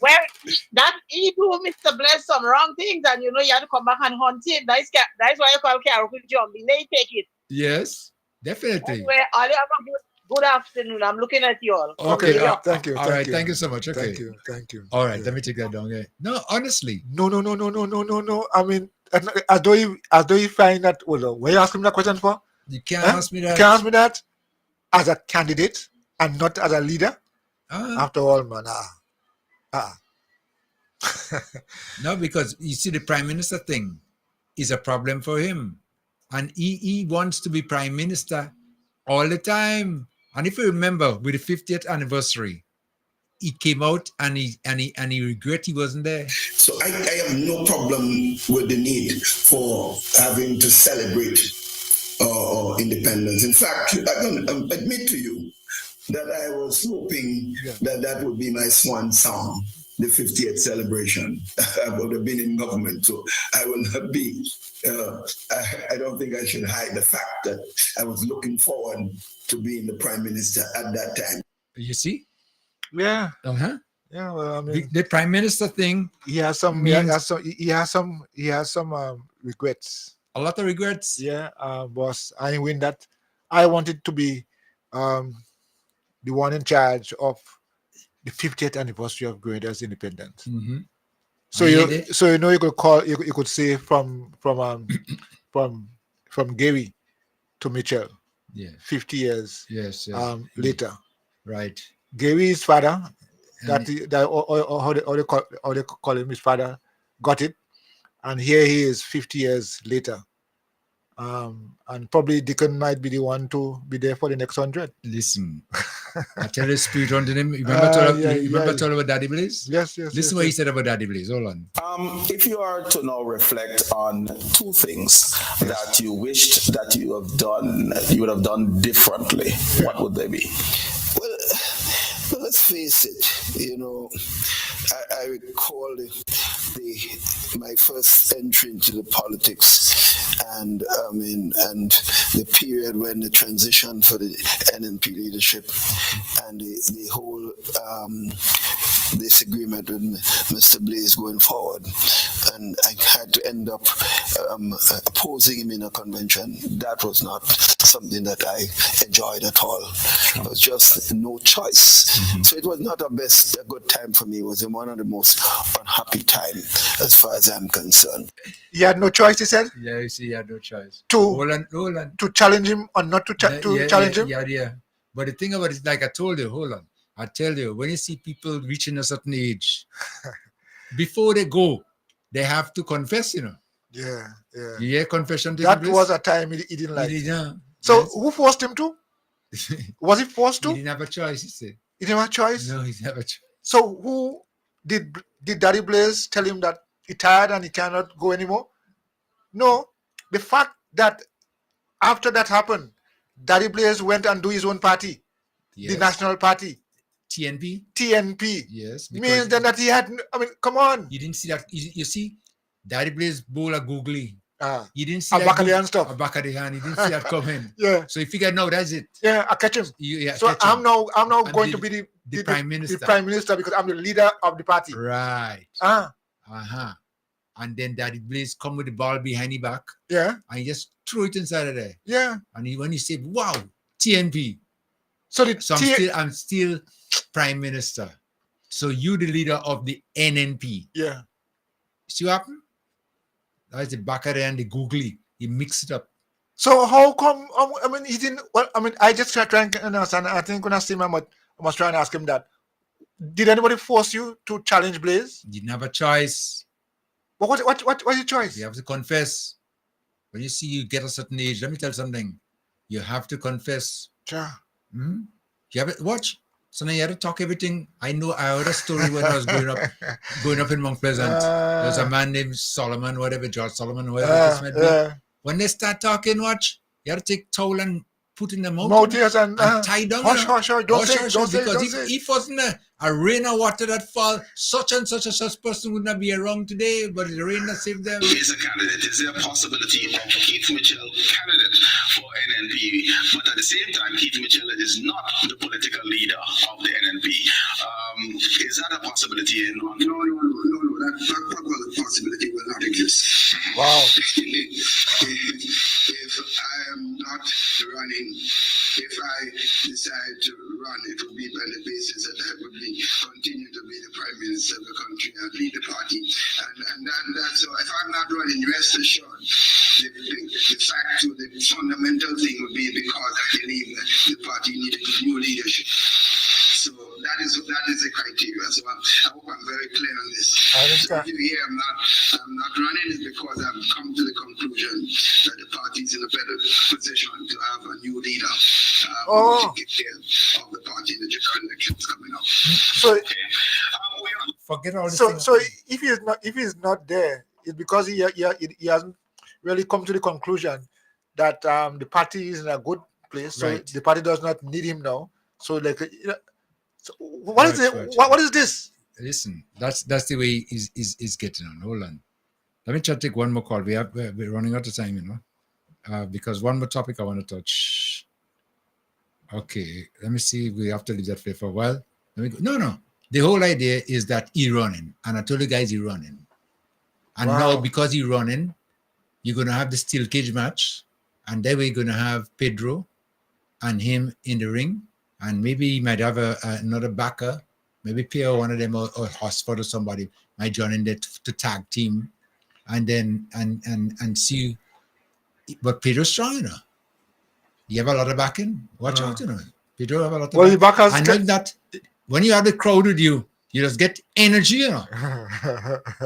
Well, that he do Mr. Bless some wrong things, and you have to come back and hunt him. That's why you call Carol jumping. They take it. Yes, definitely. Anyway, all you have a good afternoon. I'm looking at you all. Okay, thank you. All right, thank you so much. Okay, thank you. All right, let me take that down. Okay. No, honestly. No. I mean, as though you find that. Well, where you asking me that question for? You can't ask me that. You can't ask me that as a candidate and not as a leader. After all, man. No, because you see, the prime minister thing is a problem for him, and he wants to be prime minister all the time. And if you remember, with the 50th anniversary, he came out and he regret he wasn't there. So I have no problem with the need for having to celebrate independence. In fact, I can admit to you that I was hoping that would be my swan song, the 50th celebration. I would have been in government, so I will not be. I don't think I should hide the fact that I was looking forward to being the prime minister at that time. You see? Yeah. Yeah. Well, I mean, the prime minister thing. He has some. He has some regrets. A lot of regrets. Yeah, boss. I win that. I wanted to be the one in charge of the 50th anniversary of Grenada's independence. Mm-hmm. So you could call. You could say from Gary to Mitchell. Yeah. 50 years. Yes. Later. Right. Gary's father. How they call him, his father got it, and here he is 50 years later. And probably Deacon might be the one to be there for the next 100. Listen, I tell you, spirit under him. Remember told about Daddy Blaze? Yes. Listen what he said about Daddy Blaze. Hold on. If you are to now reflect on two things that you wished that you would have done differently, what would they be? Well, let's face it. I recall my first entry into the politics, and the period when the transition for the NNP leadership and the whole disagreement with Mr. Blaze going forward, and I had to end up opposing him in a convention. That was not something that I enjoyed at all. It was just no choice. Mm-hmm. So it was not a good time for me. It was one of the most unhappy time as far as I'm concerned. You had no choice, he said? Yeah, you see, you had no choice. Hold on. To challenge him or not to challenge him? Yeah. But the thing about it is, like I told you, hold on. I tell you, when you see people reaching a certain age, before they go, they have to confess, Yeah. You hear confession? That was a time he didn't like. So who forced him to? Was he forced to? He didn't have a choice, he said. He didn't have a choice? No, he didn't have a choice. So who did Daddy Blaze tell him that he's tired and he cannot go anymore? No. The fact that after that happened, Daddy Blaze went and do his own party, the National Party. TNP. Yes. Means then that he had, come on. You didn't see that. You see, Daddy Blaze bowl a googly. You didn't see a back of the hand stuff. A back of the hand. You didn't see that coming. Yeah. So you figured, no, that's it. Yeah, I catch him. So I'm now going to be the prime minister. The prime minister because I'm the leader of the party. Right. And then Daddy Blaze come with the ball behind the back. Yeah. And he just threw it inside of there. Yeah. And when he said, wow, TNP. So I'm still prime minister. So you the leader of the NNP. Yeah. See what happened? That's the Bakare and the googly. He mixed it up. So how come? I mean, he didn't. Well, I mean, I just try to understand. I think when I see him, I must try and ask him that. Did anybody force you to challenge Blaze? You didn't have a choice. But what's your choice? You have to confess. When you see you get a certain age, let me tell you something. You have to confess. Sure. Hmm? You have it. Watch. So now you have to talk everything. I heard a story when I was growing up in Mount Pleasant. There was a man named Solomon, whatever, George Solomon, whatever this might be. When they start talking, watch, you have to take towel and put in the mouth and tie down. Hush. Don't say Because it. if wasn't a rain or water that fall, such and such person would not be around today, but the rain that saved them. Who is a candidate? Is there a possibility of Keith Mitchell candidate for NNP? But at the same time, Keith Mitchell is not the political leader of the NNP. Is that a possibility? No. That possibility will not exist. Wow. If I am not running, if I decide to run, it will be on the basis that I would continue to be the prime minister of the country and lead the party. And that's so. If I'm not running, rest assured, the fact or the fundamental thing would be because I believe that the party needed new leadership. So that is the criteria. So I hope I'm very clear on this. So if you hear I'm not running, it's because I've come to the conclusion that the party is in a better position to have a new leader to take care of the party in the general elections coming up. So forget all this. So if he's not there, it's because he hasn't really come to the conclusion that the party is in a good place. So the party does not need him now. So so what is it? What is this? Listen, that's the way he's getting on. Hold on. Let me try to take one more call. We're running out of time, you know, because one more topic I want to touch. Okay, let me see. We have to leave that for a while. Let me go. No. The whole idea is that he's running, and I told you guys he's running. And now because he's running, you're gonna have the steel cage match, and then we're gonna have Pedro and him in the ring. And maybe he might have another backer, maybe Pierre, one of them, or Hosford or somebody might join in there to tag team, and then and see. But Pedro's strong enough. You have a lot of backing. Watch out, you know. Pedro have a lot of backing. And like that, when you have the crowd with you, you just get energy, you know.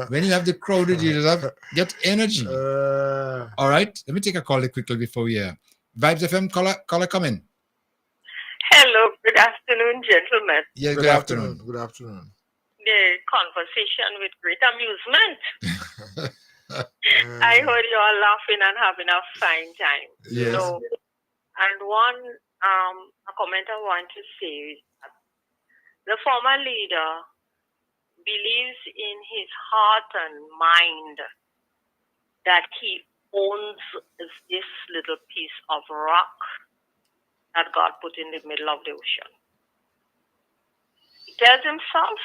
When you have the crowd with you, you just get energy. All right, let me take a call quickly before we Vibes FM caller come in. Hello, good afternoon, gentlemen. Yeah, good afternoon. Good afternoon. The conversation with great amusement. I heard you all laughing and having a fine time. Yes. So, and one a comment I want to say is that the former leader believes in his heart and mind that he owns this little piece of rock that God put in the middle of the ocean. He tells himself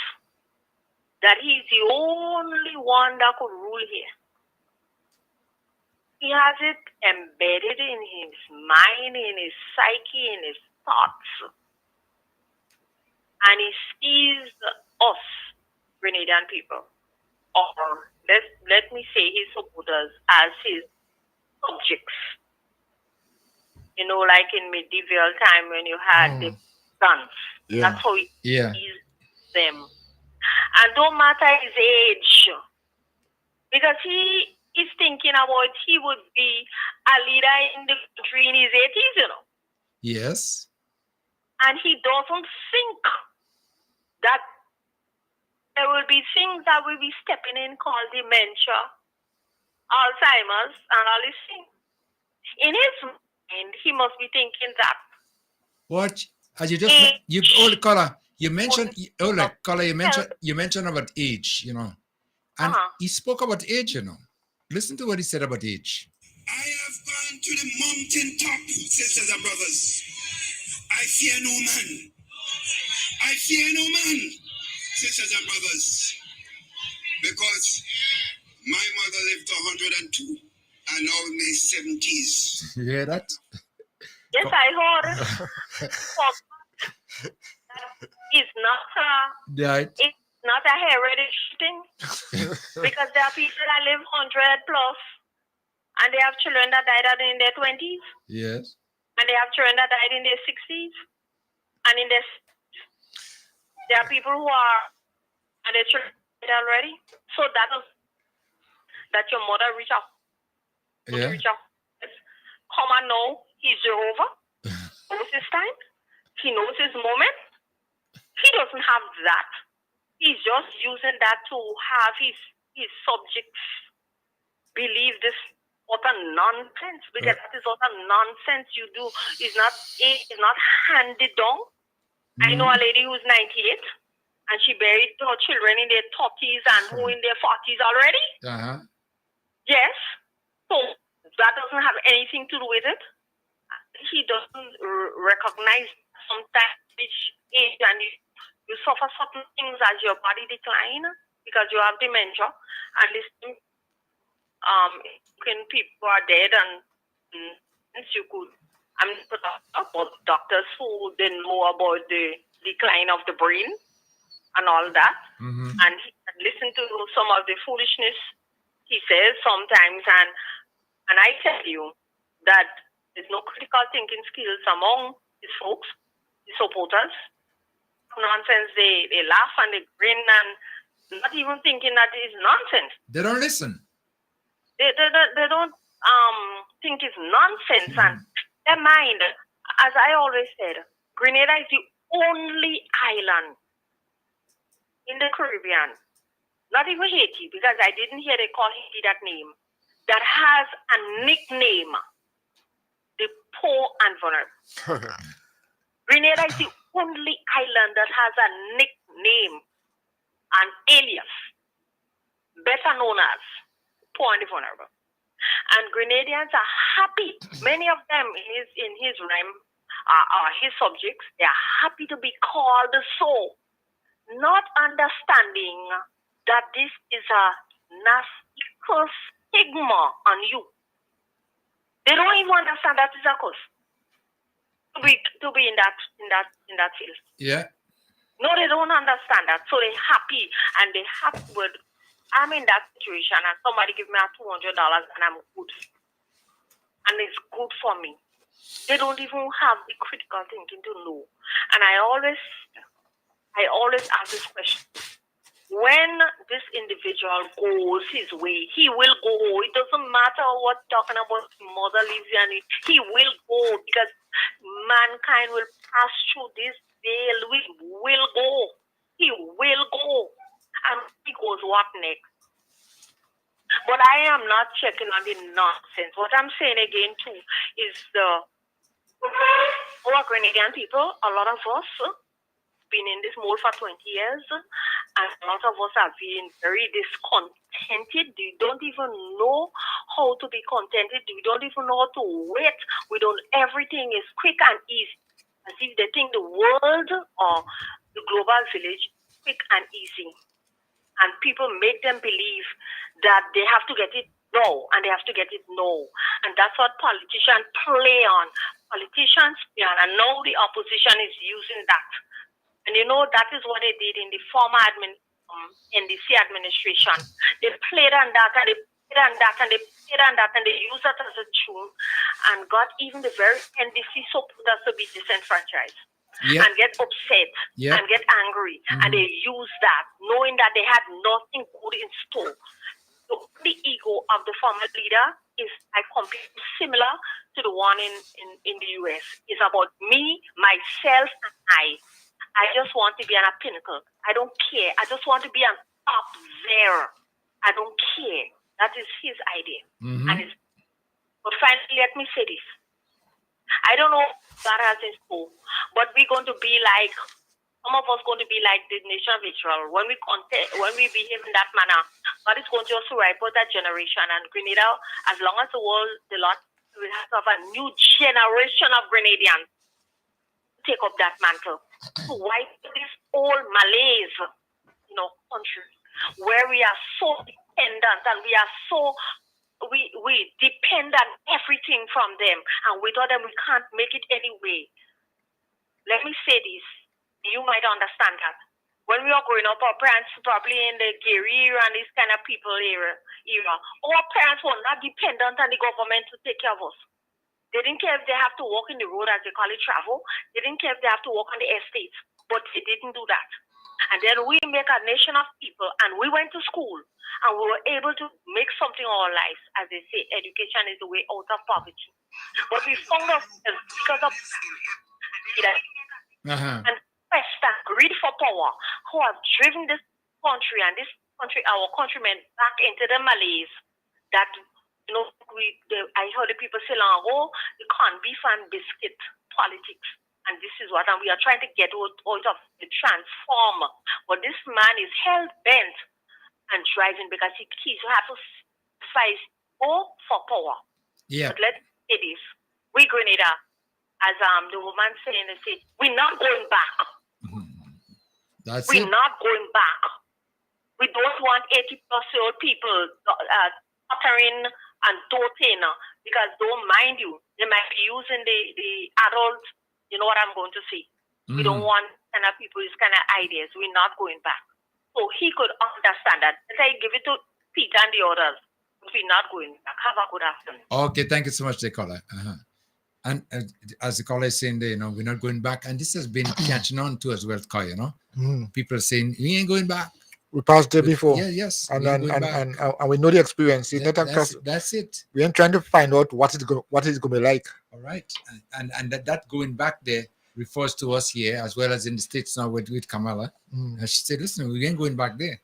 that he's the only one that could rule here. He has it embedded in his mind, in his psyche, in his thoughts. And he sees us, Grenadian people, or let me say his supporters, as his subjects. You know, like in medieval time when you had the guns. Yeah. That's how he sees them. And don't matter his age, because he is thinking about he would be a leader in the country in his 80s, you know. Yes. And he doesn't think that there will be things that will be stepping in called dementia, Alzheimer's, and all these things. In his mind, he must be thinking that. What? As you just caller, you mentioned you mentioned about age, you know. And he spoke about age, you know. Listen to what he said about age. I have gone to the mountain top, sisters and brothers. I fear no man. I fear no man, sisters and brothers. Because my mother lived to 102 and now in my 70s. You hear that? Yes, I heard. is not it's not a hereditary thing. Because there are people that live 100 plus and they have children that died in their 20s. Yes. And they have children that died in their 60s. And there are people who are and their children died already. So that your mother reach out. Yeah. Reach out. Come and know he's Jehovah. Knows his time. He knows his moment. He doesn't have that. He's just using that to have his subjects believe this utter nonsense, because that is utter nonsense you do. It's not handed down. I know a lady who's 98 and she buried her children in their 30s and who in their 40s already. Yes. So that doesn't have anything to do with it. He doesn't recognize sometimes each age, and you suffer certain things as your body decline because you have dementia, and this people who are dead, and you could about doctors who didn't know about the decline of the brain and all that, and listen to some of the foolishness he says sometimes, and I tell you that there's no critical thinking skills among his folks, his supporters. Nonsense, they laugh and they grin and not even thinking that it's nonsense. They don't listen. They don't think it's nonsense, and their mind, as I always said, Grenada is the only island in the Caribbean, not even Haiti, because I didn't hear they call Haiti that name, that has a nickname, the poor and vulnerable. Grenada is the only island that has a nickname, an alias, better known as poor and vulnerable. And Grenadians are happy. Many of them in his realm are his subjects. They are happy to be called so, not understanding that this is a nasty stigma on you. They don't even understand that it's a curse to be in that field. Yeah. No, they don't understand that. So they're happy, and they happy with, I'm in that situation and somebody give me $200 and I'm good. And it's good for me. They don't even have the critical thinking to know. And I always ask this question. When this individual goes his way, he will go. It doesn't matter what talking about mother lives and he will go, because mankind will pass through this veil. We will go. He will go. And he goes, what next? But I am not checking on the nonsense. What I'm saying again too is our Grenadian people, a lot of us been in this mode for 20 years, and a lot of us have been very discontented. We don't even know how to be contented. We don't even know how to wait. Everything is quick and easy. As if they think the world or the global village is quick and easy. And people make them believe that they have to get it now, and they have to get it now. And that's what politicians play on. Politicians play on, and now the opposition is using that. And that is what they did in the former NDC administration. They played on that, and they played on that, and they played on that, and they used that as a tool, and got even the very NDC supporters to be disenfranchised. And get upset and get angry, and they use that, knowing that they had nothing good in store. So the ego of the former leader is completely similar to the one in the US. It's about me, myself, and I just want to be on a pinnacle. I don't care. I just want to be on top there. I don't care. That is his idea. But finally, let me say this. I don't know what God has in store, but we're going to be like, some of us going to be like the nation of Israel. When we behave in that manner, God is going to also wipe out that generation. And Grenada, as long as the Lord will have to have a new generation of Grenadians take up that mantle to wipe this old malaise in our country, where we are so dependent and we are so we depend on everything from them, and without them we can't make it anyway. Let me say this. You might understand that. When we were growing up, our parents probably in the Gary era and these kind of people era, our parents were not dependent on the government to take care of us. They didn't care if they have to walk in the road, as they call it, travel. They didn't care if they have to walk on the estate, but they didn't do that. And then we make a nation of people, and we went to school, and we were able to make something of our lives. As they say, education is the way out of poverty. But we found ourselves because of and quest and greed for power, who have driven this country and our countrymen back into the malaise that I heard the people say long ago, the corn beef and biscuit politics. And this is what, and we are trying to get out of the transform. But this man is hell bent and driving because he have to sacrifice all for power. Yeah. But let's say this. We Grenada, as the woman saying, they say, we're not going back. We're not going back. We don't want 80-plus-year-old people stuttering and doting because don't mind you, they might be using the adults. You know what I'm going to say? We don't want kind of people, these kind of ideas. We're not going back. So he could understand that. Let's say give it to Peter and the others. We're not going back. Have a good afternoon. Okay, thank you so much, Decola. And as the caller is saying, we're not going back. And this has been catching on too as well, Kai, People saying, we ain't going back. We passed there before. Yeah, yes. And we know the experience. Yeah, that's it. We ain't trying to find out what it's going to be like. All right. And that going back there refers to us here as well as in the States now with Kamala. And she said, listen, we ain't going back there.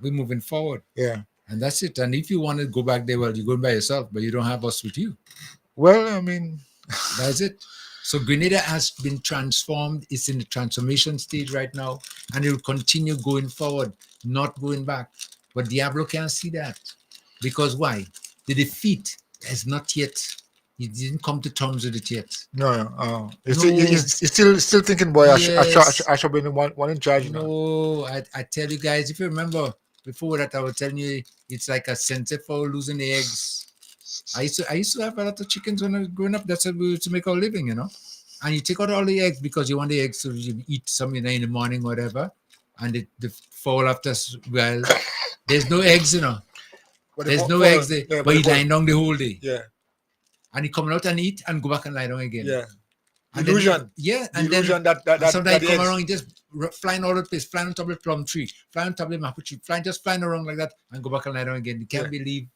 We're moving forward. Yeah. And that's it. And if you want to go back there, well, you're going by yourself, but you don't have us with you. Well, I mean... That's it. So Grenada has been transformed. It's in the transformation stage right now, and it will continue going forward, not going back. But Diablo can't see that. Because why? The defeat has not yet, he didn't come to terms with it yet. No. He's still thinking, boy, yes. I should be the one in charge now. No, I tell you guys, if you remember, before that I was telling you, it's like a center for losing the eggs. I used to have a lot of chickens when I was growing up. That's how we used to make our living, And you take out all the eggs because you want the eggs to eat some in the morning, whatever. And the fall after, well, there's no eggs, There's no eggs there. Yeah, but he lying down the whole day. Yeah. And he come out and eat and go back and lie down again. Yeah. And illusion. And illusion then that sometimes he come around, he just flying all over the place, flying on top of the plum tree, flying on top of the maple tree, just flying around like that and go back and lie down again. You can't believe.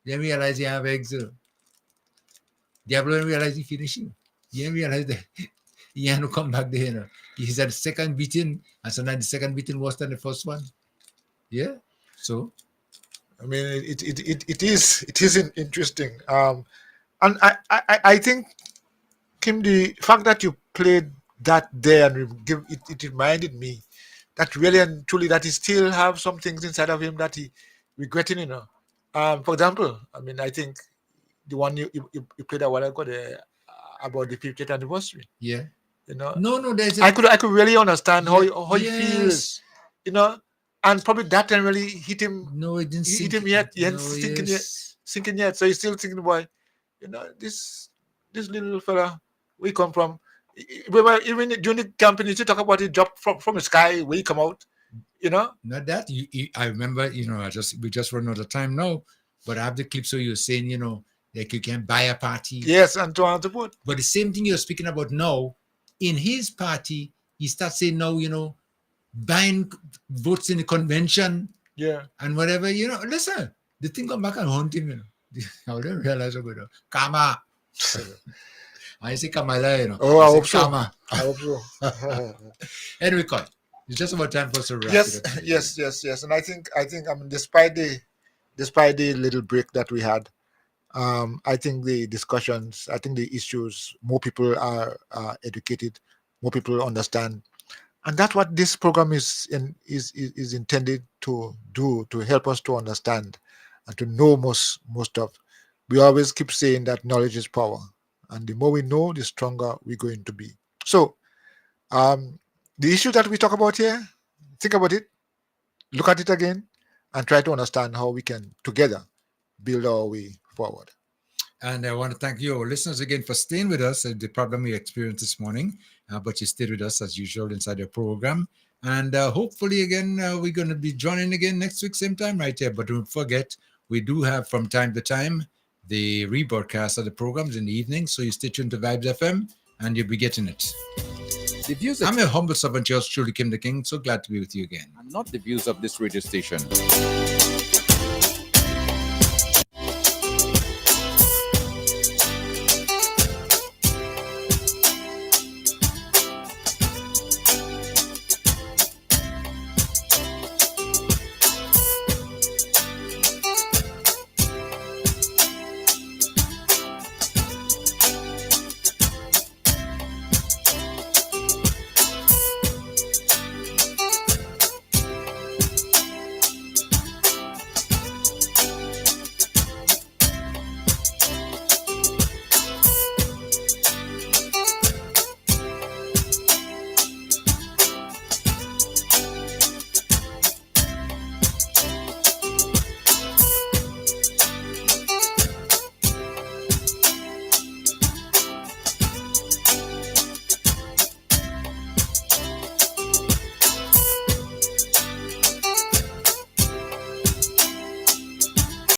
Then realize you have eggs. Diablo didn't realize he finished him. He didn't realize that he had to come back there. He's at the second beating, and sometimes the second beating was than the first one. Yeah. So, I mean, it is interesting. And I think, Kim, the fact that you played that there and it reminded me that really and truly that he still have some things inside of him that he regretting, For example, I mean, I think the one you played a while ago about the 50th anniversary. Yeah. No, I could really understand how he feels, and probably that time really hit him. No, it didn't hit him yet. He ain't sinking yet. So he's still thinking, boy, this little fella we come from. Even during the campaign, you talk about it drop from the sky where he come out. Not that I remember, we just run out of time now, but I have the clip. So you're saying, like you can buy a party. Yes, and to answer vote. But the same thing you're speaking about now, in his party, he starts saying now, buying votes in the convention. Yeah. And whatever, listen, the thing come back and haunt him, I didn't realize how good. Karma. I say Kamala, Oh, I hope Karma. So. I hope so. Anyway, Kai. It's just about time for us to wrap it up. Yes. And I think I mean despite the little break that we had, I think the discussions, I think the issues, more people are educated, more people understand, and that's what this program is intended to do, to help us to understand and to know most of. We always keep saying that knowledge is power, and the more we know, the stronger we're going to be. So, the issue that we talk about here, think about it, look at it again, and try to understand how we can together build our way forward. And I want to thank you, our listeners, again for staying with us at the problem we experienced this morning. but you stayed with us as usual inside the program. And hopefully, again, we're going to be joining again next week, same time, right here. But don't forget, we do have from time to time the rebroadcast of the programs in the evening. So you stay tuned to Vibes FM and you'll be getting it. The views I'm your humble servant, yours truly, Kim the King. So glad to be with you again. are not the views of this radio station.